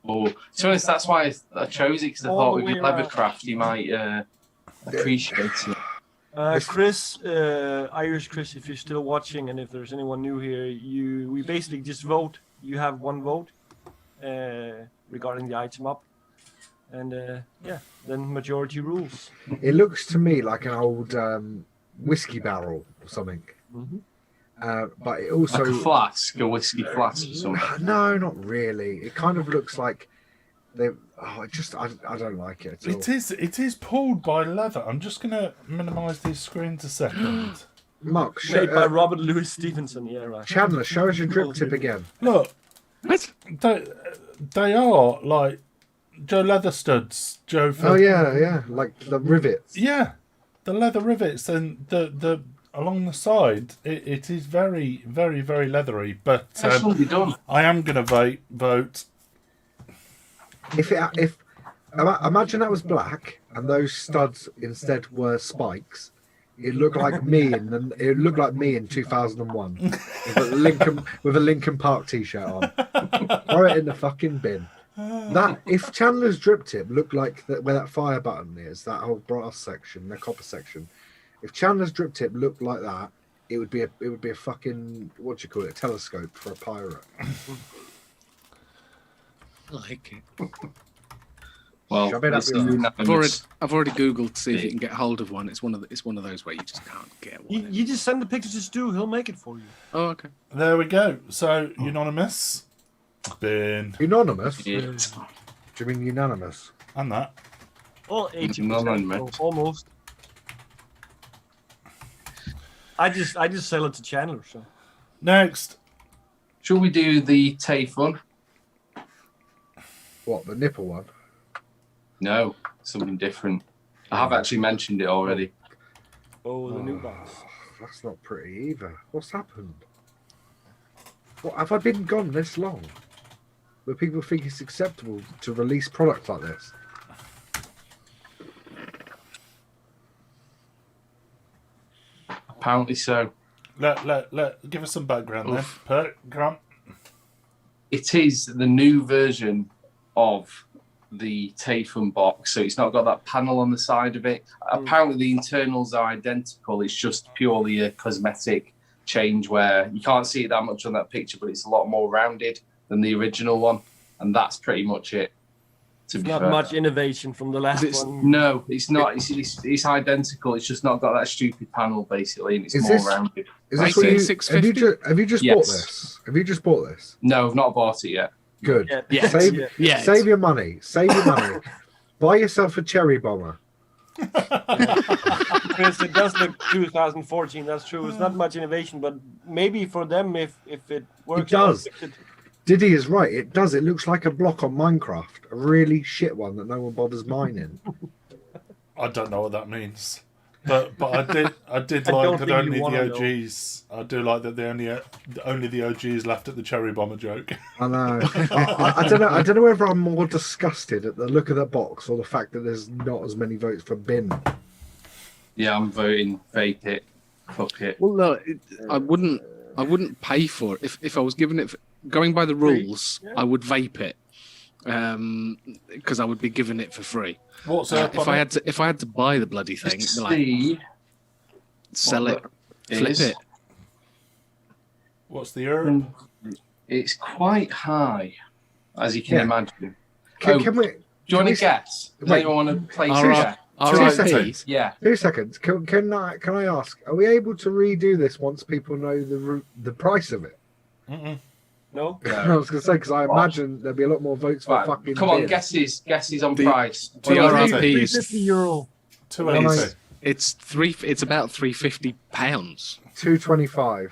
Oh, to be honest, that's why I chose it, because I All thought the with your way leathercraft you might appreciate it. Chris, Irish Chris, if you're still watching, and if there's anyone new here, we basically just vote. You have one vote regarding the item up, and then majority rules. It looks to me like an old whiskey barrel or something. But it also Like a flask, a whiskey flask or something. No, not really. It kind of looks like they. Oh, I don't like it at all. It is pulled by leather. I'm just gonna minimise these screens a second. Mark, Made by Robert Louis Stevenson. Yeah, right. Chandler, show us your drip tip again. Look, What? they are like Joe leather studs. Joe. Oh yeah, like the rivets. Yeah, the leather rivets and the along the side. It is very, very, very leathery. But Excellently done. I am gonna vote. If imagine that was black and those studs instead were spikes, it looked like me in 2001 with a Linkin Park t-shirt on. Throw it in the fucking bin. That if Chandler's drip tip looked like where that fire button is, that whole brass section, the copper section. If Chandler's drip tip looked like that, it would be a fucking, what do you call it, a telescope for a pirate. I like it. Well, Shove it up it's your ass. unanimous. I've already Googled to see if you can get hold of one. It's one of those where you just can't get one. You just send the pictures to Stu. He'll make it for you. Oh, okay. There we go. So unanimous, bin, Unanimous? Yeah. Do you mean unanimous? and that. Well, 80%. Anonymous. Almost. I just sell it to Chandler. So Next. Shall we do the TAFE one? What, the nipple one? No, something different. I have actually mentioned it already. the new box. That's not pretty either. What's happened? What, have I been gone this long? Where people think it's acceptable to release products like this? Apparently so. Give us some background then. Per Grant. It is the new version of the Tayfun box, so it's not got that panel on the side of it. Apparently, the internals are identical. It's just purely a cosmetic change where you can't see it that much on that picture, but it's a lot more rounded than the original one, and that's pretty much it. To be Not fair. much innovation from the last one. No, it's not. It's identical. It's just not got that stupid panel basically, and it's Is more this- rounded. Is this what you, have you just Yes. bought this? Have you just bought this? No, I've not bought it yet. Good. Yeah. Save, Yeah. save your money. Save your money. Buy yourself a cherry bomber. Chris, it does look 2014. That's true. It's not much innovation, but maybe for them, if it works, does. out, Diddy is right. It does. It looks like a block on Minecraft. A really shit one that no one bothers mining. I don't know what that means. But I did I don't like that think only you wanna the OGs. I do like that only the OGs left at the cherry bomber joke. I know. I don't know. I don't know whether I'm more disgusted at the look of the box or the fact that there's not as many votes for bin. Yeah, I'm voting Vape it. Fuck it. Well, no, I wouldn't pay for it if I was given it. Going by the rules, I would vape it because I would be given it for free. What's if I had to buy the bloody thing, like, sell it, flip it. What's the herb? It's quite high, as you can imagine. Can we? Do you want to guess? Does Wait. anyone want to place All a right. guess? 2 RIP. seconds. Yeah. 2 seconds. Can I ask? Are we able to redo this once people know the price of it? no. I was going to say because I imagine there'll be a lot more votes for Right. fucking. Come on, bin. guesses on The- price. The RIP is €350. 280. it's about £350. $225.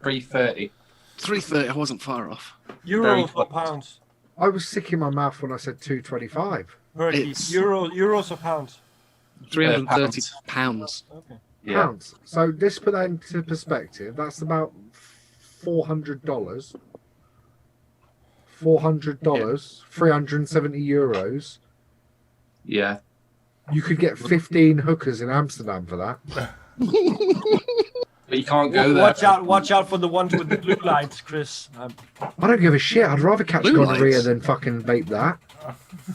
330. £330. I wasn't far off. Euros close. or pounds? I was sick in my mouth when I said 225. Bertie, euros or pounds? £330. Okay. Yeah. Pounds. So this put that into perspective. That's about $400. $400. 370 euros. Yeah. You could get 15 hookers in Amsterdam for that. But you can't go there. Watch out for the ones with the blue lights, Chris. I don't give a shit. I'd rather catch Blue gonorrhea lights? than fucking vape that.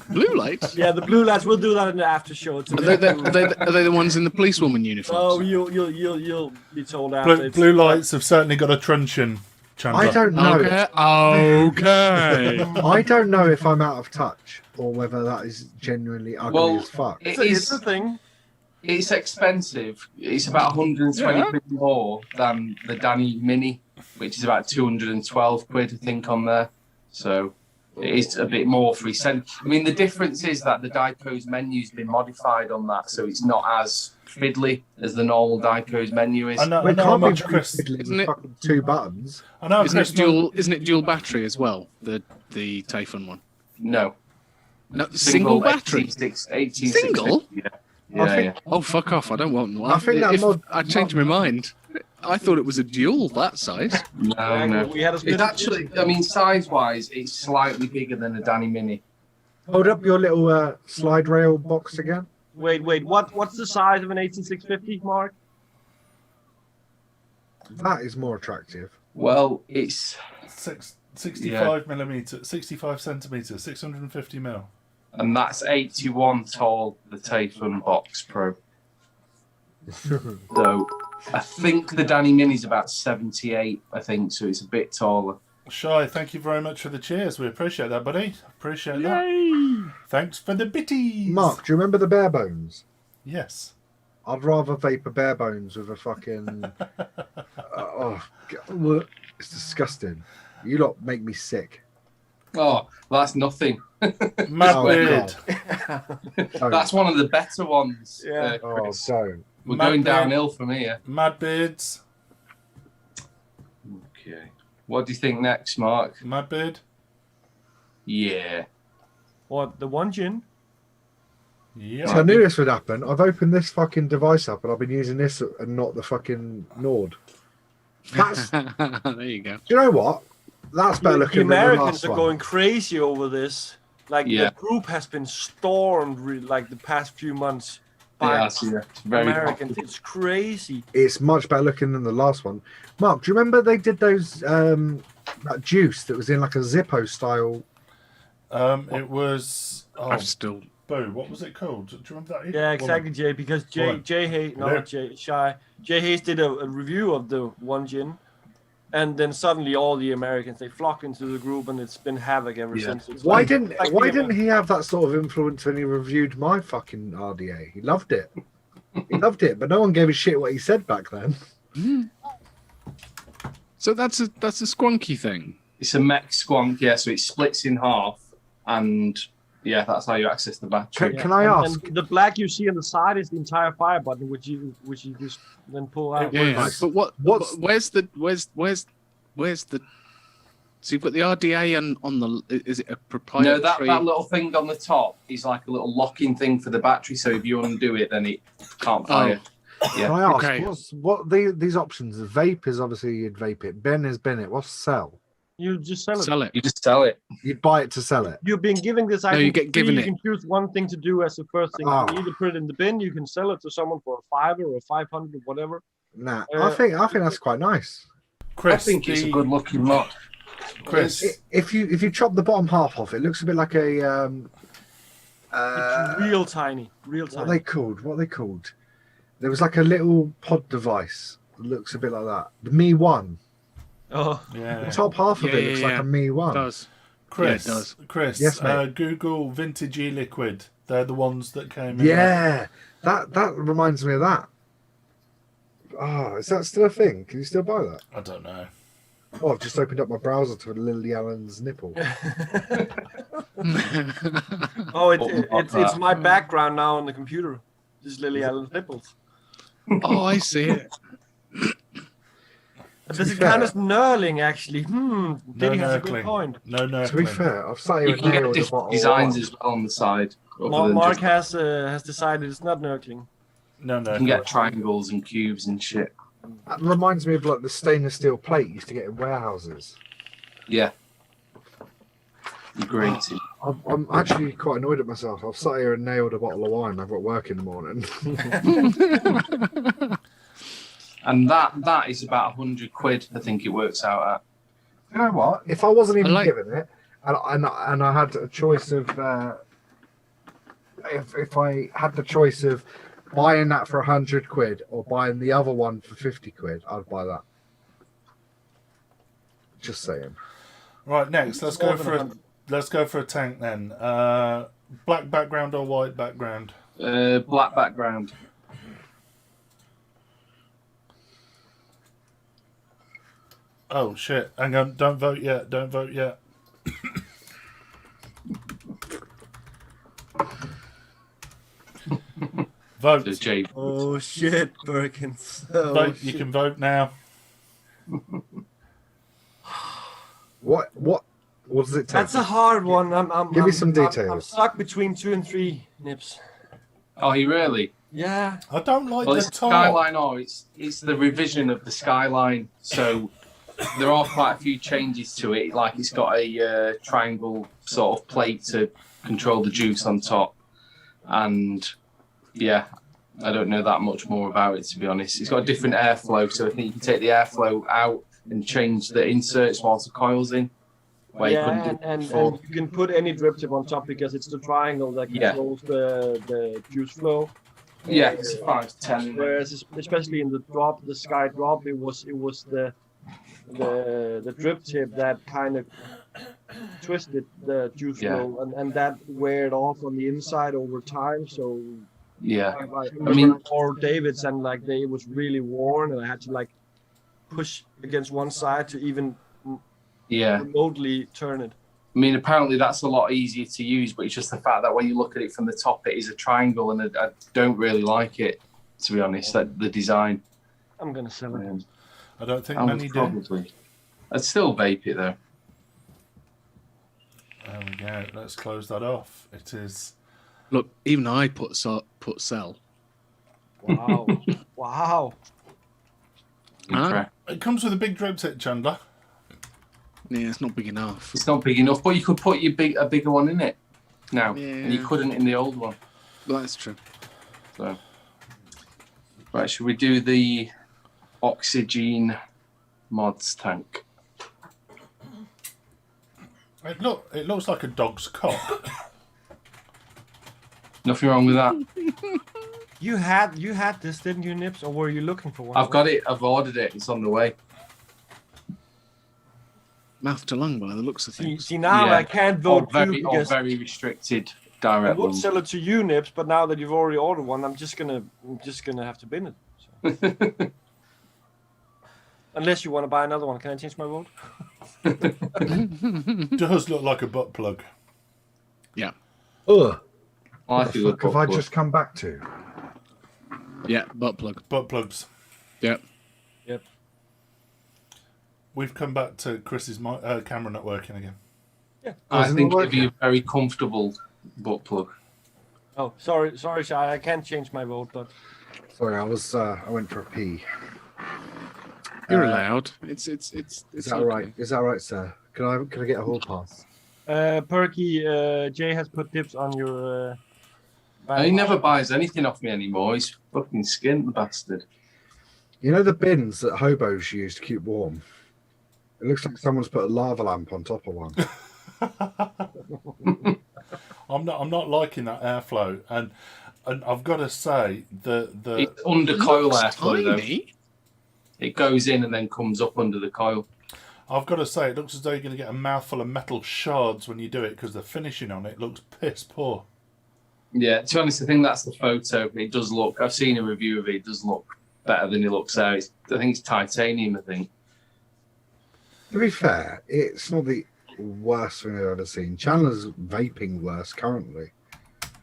Blue lights? Yeah, the blue lights. We'll do that in the after show. It's a Are bit they the ones in the policewoman Oh, uniforms? you'll be told after. Blue lights have certainly got a truncheon, Chandler. I don't know. Okay. I don't know if I'm out of touch or whether that is genuinely ugly Well, as fuck. It It's is. a thing. It's expensive. It's about 120 quid more than the Danny Mini, which is about 212 quid, I think, on there. So it is a bit more for his cent. I mean, the difference is that the Dico's menu's been modified on that, so it's not as fiddly as the normal Dico's menu is. I know Well, it how can't be much very Chris. fiddly Isn't with it- fucking 2 buttons. I know Isn't Chris. it dual battery as well? The Tayfun one. No. No, single battery. 18, Single? Yeah. I Yeah, think- yeah. Oh, fuck off! I don't want one. I think that If mod- I changed my mind. I thought it was a dual that size. No. We had a It's actually, I mean, size-wise, it's slightly bigger than a Danny Mini. Hold up your little slide rail box again. Wait. What's the size of an 18650, Mark? That is more attractive. Well, it's 65 millimeter, 65 centimeters, 650 mil. and that's 81 tall, the Tayfun Box Pro. So I think the Danny Mini's about 78, I think, so it's a bit taller. Shy, thank you very much for the cheers. We appreciate that, buddy. Appreciate that. Thanks for the bitties. Mark, do you remember the bare bones? Yes. I'd rather vape a bare bones with a fucking. God, it's disgusting. You lot make me sick. Oh, well, that's nothing. Mad Oh, Beard. Don't. That's one of the better ones. Yeah. Oh, Chris. don't. We're Mad going Beard. downhill from here. Mad Beards. Okay. What do you think next, Mark? Mad Beard. Yeah. What, the one gin? Yeah. So I knew this would happen. I've opened this fucking device up and I've been using this and not the fucking Nord. That's. Do There you go. you know what? That's better The looking than the Americans last are one. going crazy over this. Like, Yeah. the group has been stormed, like, the past few months. By Yeah, it's very Americans. popular. It's crazy. It's much better looking than the last one. Mark, do you remember they did those that juice that was in like a Zippo style It was. Oh, I've still. Boo. What was it called? Do you remember that? Yeah, exactly, Jay. Because Jay Woman. Hayes, no, Hello? not Jay Shy. Jay Hayes did a review of the one gin, and then suddenly all the Americans they flock into the group, and it's been havoc ever since. It's Why like- didn't like Why the- didn't he have that sort of influence when he reviewed my fucking RDA? He loved it. He loved it, but no one gave a shit what he said back then. So that's a squonky thing. It's a mech squonk, yeah. So it splits in half, and yeah, that's how you access the battery. Can I and- ask? and the black you see on the side is the entire fire button, which you just then pull out. Yeah, Nice. but What's- where's the so you've got the RDA on the is it a No, proprietary? that little thing on the top is like a little locking thing for the battery. So if you undo it, then it can't fire. Can Yeah. I ask? Okay. These options? Vape is obviously you'd vape it. Ben is Bennett. What's sell? You just sell it. Sell it. You just sell it. You'd buy it to sell it. You've been giving this No, item. you get free, given you it. can choose one thing to do as the first thing. Oh. You can either put it in the bin, you can sell it to someone for a $5 or a 500 or whatever. Nah, Uh, I think that's quite nice. Chris, I think it's a good looking mod. Chris, If you chop the bottom half off, it looks a bit like a It's real tiny, real what are tiny. they called? What are they called? There was like a little pod device that looks a bit like that. The Mi One. Oh, The yeah. top half of Yeah, it looks yeah, like yeah. a Mi It One. does. Chris, Yeah, it does. Chris. Yes, mate. Google vintage e-liquid. They're the ones that came in. Yeah, that reminds me of that. Oh, is that still a thing? Can you still buy that? I don't know. Oh, I've just opened up my browser to Lily Allen's nipple. oh, Not it's that. my background now on the computer. This is Lily Allen's nipples. Oh, I see it. This is fair- kind of knurling, actually. Diddy has a good nurgling. point. No, no. To be fair, I've sat here You and can get nailed a different bottle designs of as well on the side. other Mark, than Mark just- has decided it's not nurgling. No, no. You can get triangles and cubes and shit. That reminds me of like the stainless steel plate you used to get in warehouses. Yeah. Great. I'm actually quite annoyed at myself. I've sat here and nailed a bottle of wine. I've got work in the morning. And that is about 100 quid, I think it works out at. You know what? If I wasn't even I like- given it, and I had a choice of, if I had the choice of buying that for 100 quid or buying the other one for 50 quid, I'd buy that. Just saying. Right, next, let's More go than for a 100. let's go for a tank then. Black background or white background? Black background. Oh shit! Hang on, don't vote yet. Don't vote yet. Vote. The J. Oh shit, Perkins. Vote. You can vote now. What does it take? That's a hard one. Give me I'm- some I'm details. stuck between 2 and 3 nips. Oh, you really? Yeah. I don't like Well, the it's top. Skyline or it's the revision of the Skyline. So there are quite a few changes to it. Like it's got a triangle sort of plate to control the juice on top. And yeah, I don't know that much more about it, to be honest. It's got a different airflow. So I think you can take the airflow out and change the inserts whilst the coil's in. Where you couldn't do it and before. you can put any drip tip on top because it's the triangle that Yeah. controls the juice flow. Yeah, it's 5 to 10. Whereas especially in the sky drop, it was the drip tip that kind of twisted the juice Yeah. flow and that weared off on the inside over time. So Yeah. I mean, or David's and like it was really worn, and I had to like push against one side to even Yeah. remotely turn it. I mean, apparently that's a lot easier to use, but it's just the fact that when you look at it from the top, it is a triangle, and I don't really like it, to be honest. That the design. I'm gonna sell it. I don't think I would many do. probably. I'd still vape it though. There we go. Let's close that off. It is. Look, even I put sell. Wow, wow. Huh? Okay. It comes with a big drip tip, Chandler. Yeah, it's not big enough. It's not big enough, but you could put a bigger one in it now, and you Yeah. couldn't in the old one. Well, that's true. So, right, should we do the oxygen mods tank? It looks like a dog's cock. Nothing wrong with that. You had this, didn't you, Nips? Or were you looking for one? I've got it. I've ordered it. It's on the way. Mouth to lung by the looks of things. See now Yeah. I can't vote very, too because very restricted I direct would ones. sell it to you, Nips. But now that you've already ordered one, I'm just gonna have to bin it. So. Unless you want to buy another one, can I change my vote? Does look like a butt plug. Yeah. Ugh. I What the feel fuck have I just come back to? Yeah, butt plug. Butt plugs. Yeah. Yep. We've come back to Chris's camera not working again. I Isn't think it it'd be a very comfortable butt plug. Oh, sorry, Shai. I can't change my vote, but Sorry, I went for a pee. You're allowed. It's Is that all right? Is that all right, sir? Can I get a hall pass? Perky, Jay has put dips on your. He never buys anything off me anymore. He's fucking skint, the bastard. You know the bins that hobos use to keep warm? It looks like someone's put a lava lamp on top of one. I'm not liking that airflow, and I've got to say the It's under coil airflow though. tiny. It goes in and then comes up under the coil. I've got to say it looks as though you're going to get a mouthful of metal shards when you do it because the finishing on it looks piss poor. Yeah, to be honest, I think that's the photo. It does look. I've seen a review of it. It does look better than it looks there. I think it's titanium. I think. To be fair, it's not the worst thing I've ever seen. Chandler's vaping worse currently.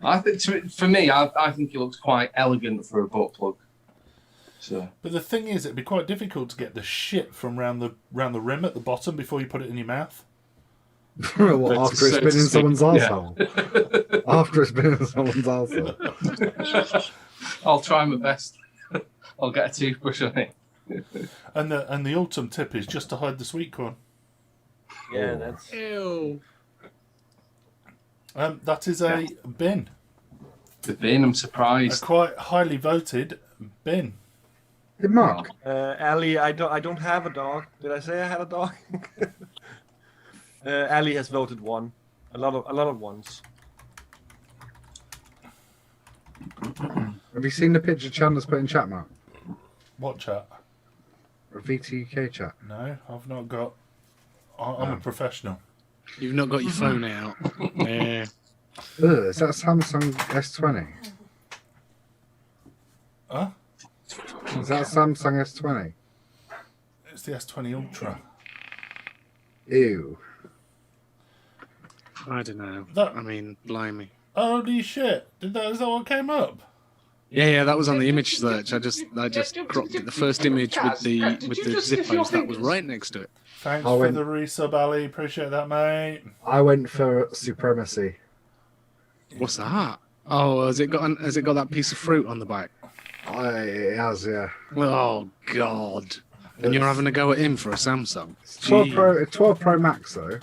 I think for me, I think it looks quite elegant for a butt plug. So. But the thing is, it'd be quite difficult to get the shit from round the rim at the bottom before you put it in your mouth. What, after it's So been to in speak, someone's yeah. arsehole? After it's been in someone's arsehole. I'll try my best. I'll get a toothbrush on it. And the ultimate tip is just to hide the sweet corn. Yeah, that's. Ew. That is a bin, The bin. I'm a surprised. quite highly voted bin. Hey, Mark, Ali, I don't have a dog. Did I say I had a dog? Ali has voted one. A lot of ones. have you seen the picture Chandler's put in chat, Mark? What chat? Or VTUK chat? No, I've not got. I'm a professional. You've not got your phone out. Yeah. Ugh, is that Samsung S20? Huh? Is that Samsung S20? It's the S20 Ultra. Ew. I don't know. That- I mean, blimey. Holy shit! Is that what came up? Yeah, that was on the image search. I just cropped it. The first image with the Did you just give your zippos that was fingers? right next to it. Thanks I for went- the resub, Ali. Appreciate that, mate. I went for Supremacy. What's that? Oh, has it got that piece of fruit on the back? It has, yeah. Oh God! And you're having a go at him for a Samsung? It's 12 Gee. Pro, 12 Pro Max, though.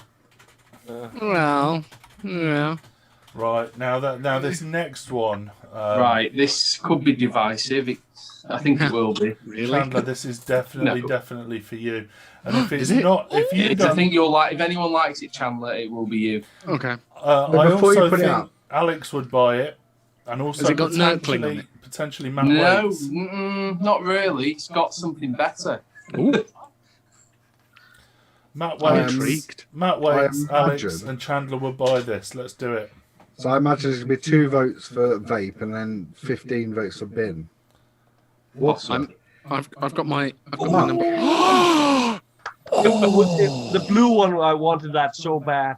Well, yeah. Right now this next one. Right, this could be divisive. I think it will be. Really? Chandler, this is definitely No. definitely for you. And if it's Is it? not, if you I don't, think you'll like. If anyone likes it, Chandler, it will be you. Okay. But I before you also put it think out- Alex would buy it, and also Has it got nurtling on potentially Matt No, Waits. not really. It's got something better. Ooh, Matt I am Waits, intrigued. Matt Waits, I Alex, imagine- and Chandler would buy this. Let's do it. So I imagine there's going to be 2 votes for vape and then 15 votes for bin. What's I'm- I've got my number. The blue one, I wanted that so bad.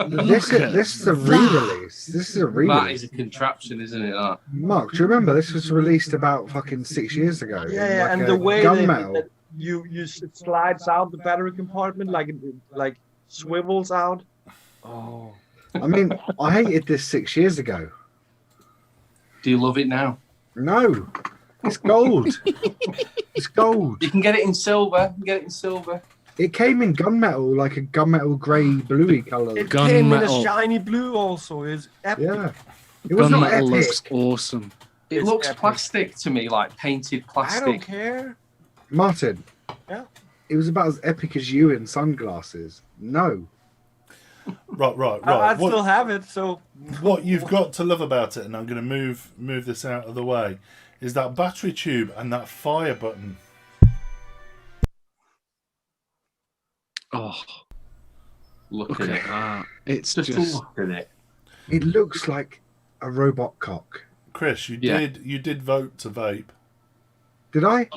This is a re-release. This is a That re-release. is a contraption, isn't it? That. Mark, do you remember this was released about fucking 6 years ago? in Yeah, like and a the way gunmetal. that you it slides out the battery compartment like swivels out. Oh. I mean, I hated this 6 years ago. Do you love it now? No, it's gold. It's gold. You can get it in silver. You can get it in silver. It came in gunmetal, like a gunmetal grey, bluey colour. It Gun came in metal. a shiny blue also. It's epic. Yeah, it was not Gunmetal epic. looks awesome. It It's looks epic. plastic to me, like painted I don't plastic. care. Martin. Yeah. It was about as epic as you in sunglasses. No. Right. I still have it, so What you've got to love about it, and I'm going to move this out of the way, is that battery tube and that fire button. Oh, Look look at at it. that. It's Just just. look at it. It looks like a robot cock. Chris, you Yeah. did vote to vape. Did I?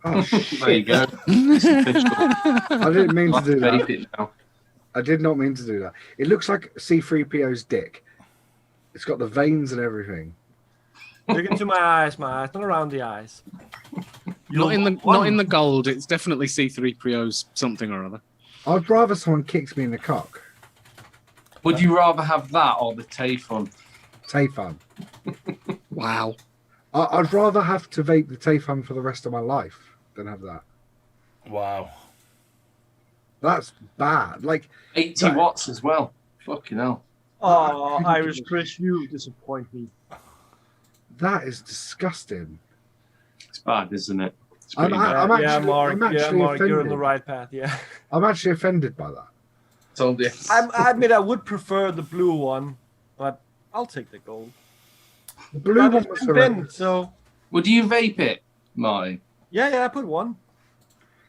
Oh There you shit! go. It's official. I didn't mean to do Vape that. it now. I did not mean to do that. It looks like C3PO's dick. It's got the veins and everything. look into my eyes, not around the eyes. Not in the gold. It's definitely C3PO's something or other. I'd rather someone kicks me in the cock. Would you rather have that or the Tayfun? Tayfun. Wow. I'd rather have to vape the Tayfun for the rest of my life than have that. Wow. That's bad. Like 80 watts as well. Fucking hell. Oh, Irish Chris, you disappoint me. that is disgusting. It's bad, isn't it? It's I'm pretty bad. actually- yeah, Mark, I'm actually Mark, you're on offended. the right path. Yeah. I'm actually offended by that. Told you. I admit I would prefer the blue one, but I'll take the gold. The blue one was It's been, horrendous. so Would you vape it, Martin? yeah, I put one.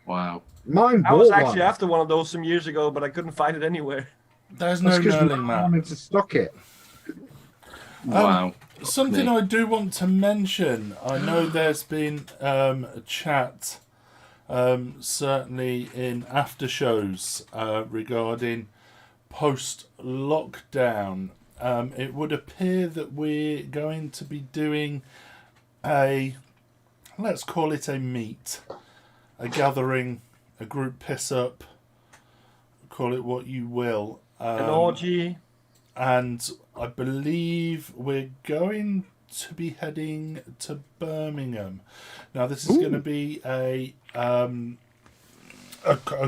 Wow. Mine I was bought actually one. after one of those some years ago, but I couldn't find it anywhere. There's no That's because knurling, I Matt. wanted to stock it. Wow. Something me. I do want to mention. I know there's been a chat, certainly in after shows, regarding post-lockdown. It would appear that we're going to be doing let's call it a meet, a gathering, a group piss up, call it what you will. An orgy. And I believe we're going to be heading to Birmingham. Now, this is going to be a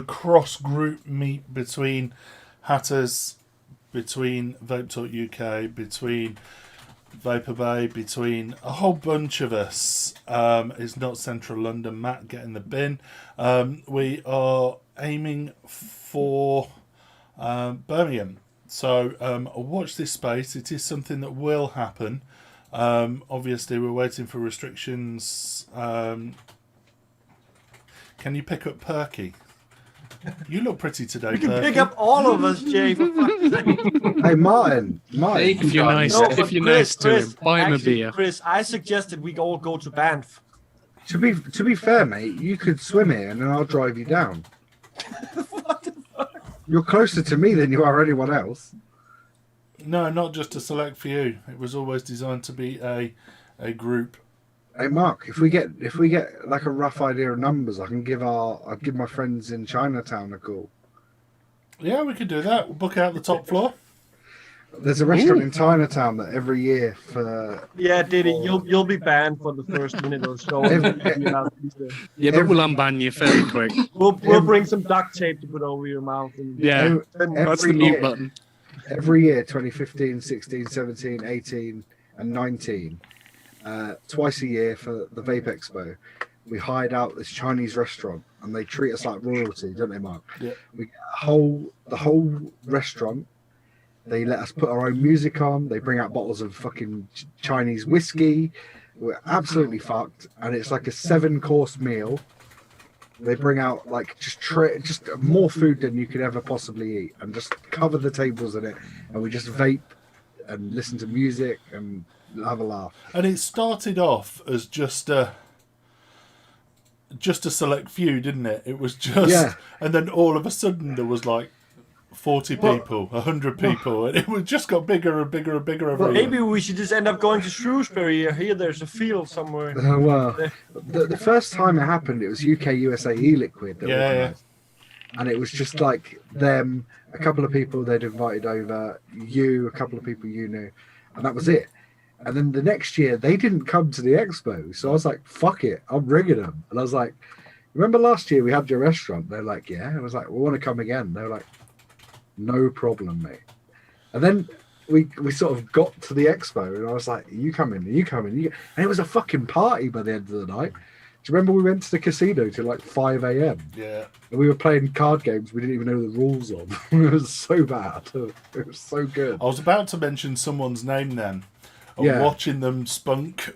cross group meet between Hatters, between Vape Talk UK, between Vapor Bay, between a whole bunch of us. It's not Central London. Matt, get in the bin. We are aiming for Birmingham. So watch this space. It is something that will happen. Obviously, we're waiting for restrictions. Can you pick up Perky? You look pretty today, You can Perky. pick up all of us, Jay. For fuck's sake. Hey, Martin. Hey, If you're nice, No, if but you're Chris, nice to him, buy him a actually, beer. Chris, I suggested we all go to Banff. To be fair, mate, you could swim here and then I'll drive you down. What the fuck? You're closer to me than you are anyone else. No, not just a select few. It was always designed to be a group. Hey, Mark, if we get like a rough idea of numbers, I'll give my friends in Chinatown a call. Yeah, we could do that. We'll book out the top floor. There's a restaurant in Chinatown that every year for Yeah, Diddy, you'll be banned for the first minute or so. Yeah, but we'll unban you fairly quick. We'll bring some duct tape to put over your mouth. And Yeah, that's the every mute year, button. every year 2015, 16, 17, 18 and 19, twice a year for the Vape Expo, we hired out this Chinese restaurant and they treat us like royalty, don't they, Mark? Yeah. We get the whole restaurant. They let us put our own music on. They bring out bottles of fucking Chinese whiskey. We're absolutely fucked, and it's like a 7-course meal. They bring out like just more food than you could ever possibly eat, and just cover the tables in it. And we just vape and listen to music and have a laugh. And it started off as just a select few, didn't it? It was just, Yeah. And then all of a sudden there was like 40 people, 100 people, and it was just got bigger and bigger and bigger every year. maybe we should just end up going to Shrewsbury. Here, there's a field somewhere. Well, the first time it happened, it was UK USA e-liquid that Yeah, organised. And it was just like them, a couple of people they'd invited over, a couple of people you knew, and that was it. And then the next year, they didn't come to the expo. So I was like, fuck it, I'm ringing them. And I was like, remember last year we had your restaurant? They're like, yeah. And I was like, we want to come again. They were like, no problem, mate. And then we sort of got to the expo and I was like, are you coming? Are you coming? And it was a fucking party by the end of the night. you remember we went to the casino till like 5 a.m. Yeah. and we were playing card games we didn't even know the rules of? It was so bad. It was so good. I was about to mention someone's name then. And Yeah. watching them spunk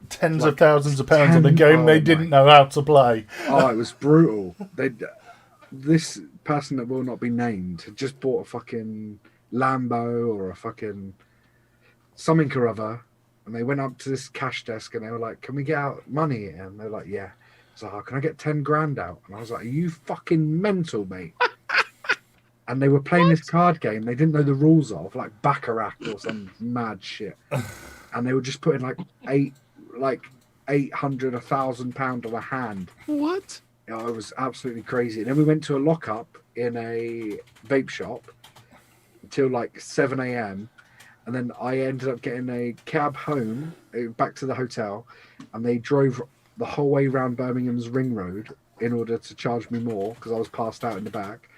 tens Like of thousands of pounds on a game they didn't know how to play. Oh, it was brutal. This person that will not be named had just bought a fucking Lambo or a fucking something or other, and they went up to this cash desk and they were like, "Can we get out money?" And they're like, "Yeah." So, "Oh, can I get 10 grand out?" And I was like, "Are you fucking mental, mate?" And they were playing this card game they didn't know the rules of, like Baccarat or some mad shit. And they were just putting like 800, £1,000 on a hand. What? It was absolutely crazy. And then we went to a lockup in a vape shop until like 7 a.m. And then I ended up getting a cab home, back to the hotel, and they drove the whole way around Birmingham's Ring Road in order to charge me more because I was passed out in the back.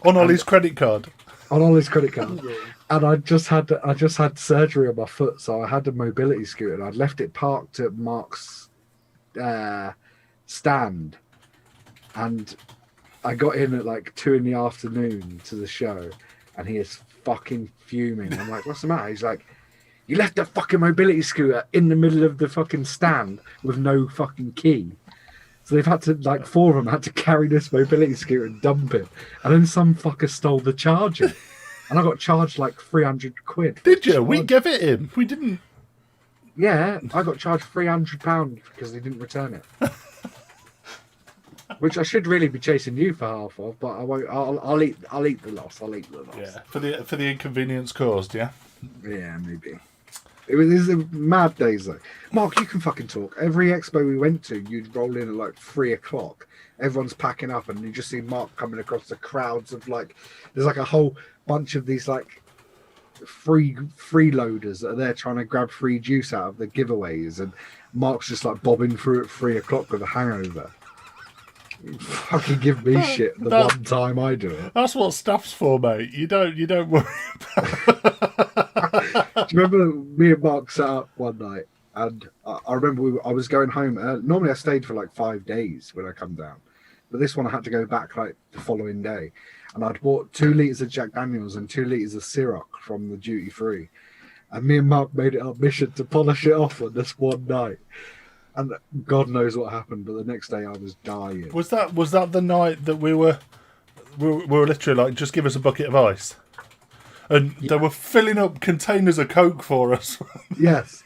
On Ollie's credit card. On Ollie's credit card. And I just had surgery on my foot, so I had a mobility scooter and I'd left it parked at Mark's stand. And I got in at like 2 p.m. to the show, and he is fucking fuming. I'm like, "What's the matter?" He's like, "You left the fucking mobility scooter in the middle of the fucking stand with no fucking key." So they've had to, like, 4 of them had to carry this mobility scooter and dump it. And then some fucker stole the charger. And I got charged like 300 quid. Did you? We gave it him. We didn't. Yeah, I got charged £300 because they didn't return it. Which I should really be chasing you for half of, but I won't. I'll eat the loss. I'll eat the loss. Yeah. For the inconvenience caused, yeah? Yeah, maybe. It was a mad days though. Mark, you can fucking talk. Every expo we went to, you'd roll in at like 3 o'clock. Everyone's packing up, and you just see Mark coming across the crowds of like. There's like a whole bunch of these like freeloaders that are there trying to grab free juice out of the giveaways, and Mark's just like bobbing through at 3 o'clock with a hangover. Fucking give me shit the one time I do it. That's what staff's for, mate. You don't worry about. Do you remember me and Mark sat up one night, and I remember I was going home. Normally I stayed for like 5 days when I come down, but this one I had to go back like the following day, and I'd bought 2 litres of Jack Daniels and 2 litres of Ciroc from the duty free, and me and Mark made it our mission to polish it off on this one night. And God knows what happened, but the next day I was dying. Was that the night that we were literally like, just give us a bucket of ice, and they were filling up containers of Coke for us? Yes.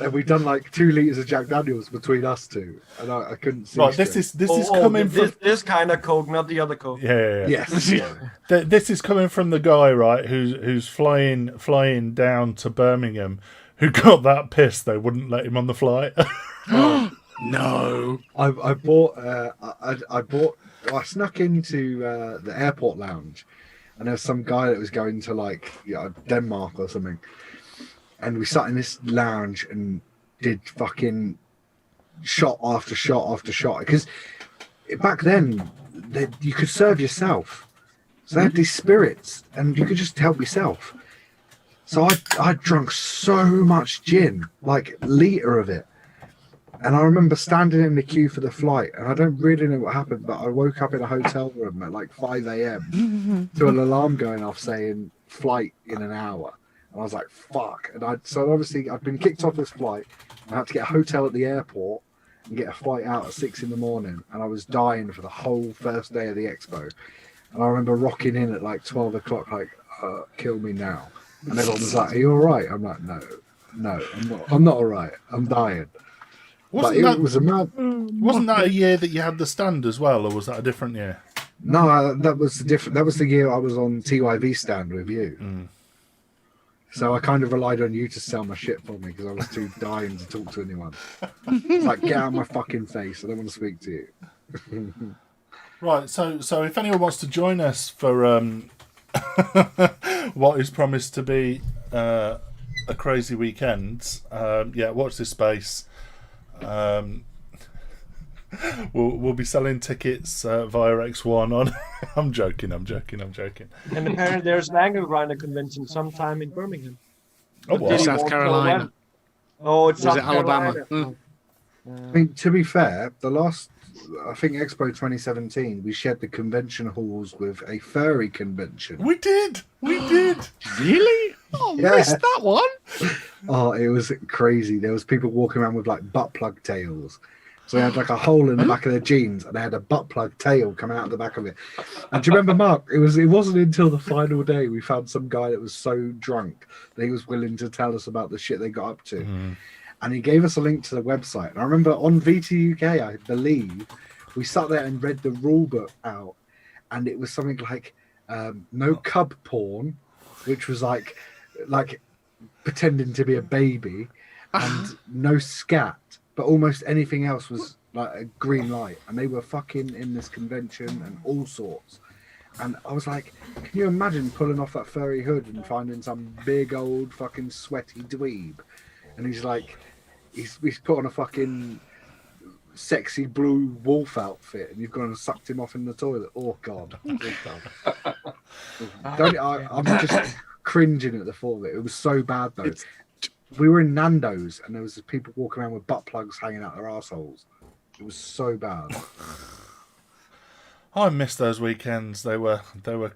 And we'd done like 2 litres of Jack Daniels between us two, and I couldn't see. Right, straight. this is coming from this kind of Coke, not the other Coke. yeah. Yes. This is coming from the guy, right, who's flying down to Birmingham, who got that pissed they wouldn't let him on the flight. No. I snuck into the airport lounge, and there was some guy that was going to like Denmark or something, and we sat in this lounge and did fucking shot after shot after shot, because back then you could serve yourself, so they had these spirits and you could just help yourself. So I drunk so much gin, like a litre of it. And I remember standing in the queue for the flight, and I don't really know what happened, but I woke up in a hotel room at like 5 a.m. to an alarm going off saying flight in an hour. And I was like, fuck. And so obviously I'd been kicked off this flight. I had to get a hotel at the airport and get a flight out at 6 a.m. And I was dying for the whole first day of the expo. And I remember rocking in at like 12 o'clock, like, kill me now. And everyone was like, are you all right? I'm like, no, I'm not all right. I'm dying. Wasn't that a a year that you had the stand as well, or was that a different year? No, that was different. That was the year I was on TYV stand with you. So I kind of relied on you to sell my shit for me because I was too dying to talk to anyone. It's like, get out of my fucking face. I don't want to speak to you. Right. So if anyone wants to join us for what is promised to be a crazy weekend, watch this space. We'll be selling tickets via X1 on. I'm joking. And apparently there's an angle grinder convention sometime in Birmingham. Oh, what? South Carolina. Oh, it's Was South it Alabama? Carolina. I mean, to be fair, the last, I think Expo 2017, we shared the convention halls with a furry convention. We did. Really? Oh, Yeah. missed that one. Oh, it was crazy. There was people walking around with like butt plug tails. So they had like a hole in the back of their jeans, and they had a butt plug tail coming out of the back of it. And do you remember, Mark? It wasn't until the final day we found some guy that was so drunk that he was willing to tell us about the shit they got up to. Mm. And he gave us a link to the website. And I remember on VT UK, I believe, we sat there and read the rule book out, and it was something like no cub porn, which was like pretending to be a baby, and no scat, but almost anything else was like a green light. And they were fucking in this convention and all sorts. And I was like, can you imagine pulling off that furry hood and finding some big old fucking sweaty dweeb? And he's like, he's put on a fucking sexy blue wolf outfit, and you've gone and sucked him off in the toilet. Oh God! I'm just cringing at the thought of it. It was so bad though. We were in Nando's, and there was people walking around with butt plugs hanging out their assholes. It was so bad. I missed those weekends. They were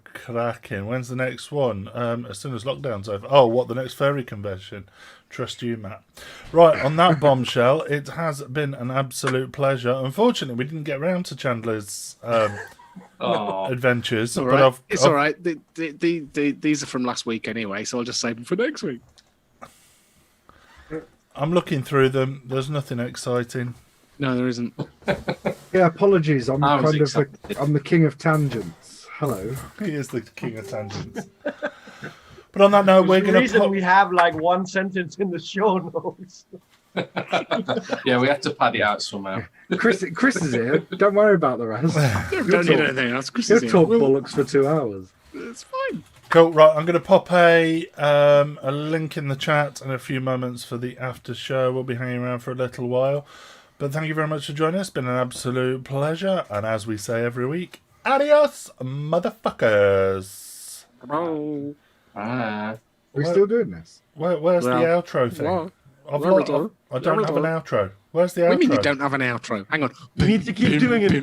cracking. When's the next one? As soon as lockdown's over. Oh, what, the next furry convention? Trust you, Matt. Right, on that bombshell, it has been an absolute pleasure. Unfortunately, we didn't get round to Chandler's adventures. It's all right. It's all right. These are from last week anyway, so I'll just save them for next week. I'm looking through them. There's nothing exciting. No, there isn't. Yeah, apologies. I'm I was kind of excited. I'm the king of tangents. Hello. He is the king of tangents. But on that note, we're There's a going reason to we have like one sentence in the show notes. Yeah, we have to pad it out somehow. Chris is here. Don't worry about the rest. Don't need anything else. Chris He'll is here. talk We'll- bollocks for 2 hours. It's fine. Cool. Right, I'm going to pop a link in the chat in a few moments for the after show. We'll be hanging around for a little while. But thank you very much for joining us. It's been an absolute pleasure. And as we say every week, adios, motherfuckers. Oh. Are we still doing this? Where's the Well, outro thing? well, I well, don't have an well. outro. Where's the outro? What do you mean you don't have an outro? Hang on. We need to keep doing it. The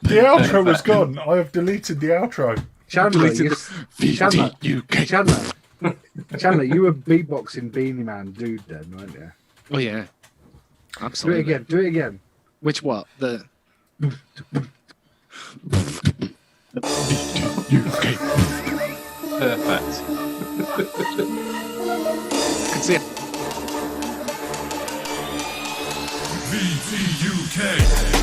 outro was gone. I have deleted the outro. Chandler, Deleted Chandler, you were beatboxing Beanie Man dude then, weren't you? Oh yeah. Do it Absolutely. again. Do it again. Which what? The Perfect. can see it. VTUK.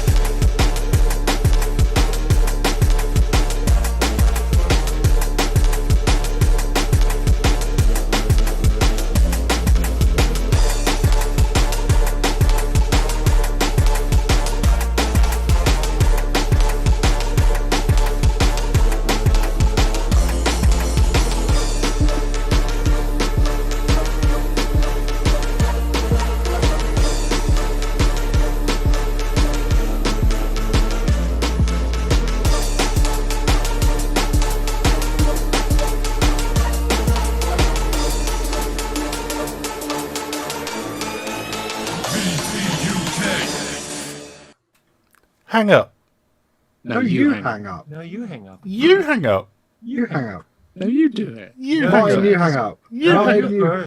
Hang up. No, you hang up. No, you hang up. You hang up. You hang up. No, you do it. You hang Martin, up. you hang up. You hang Martin, up. you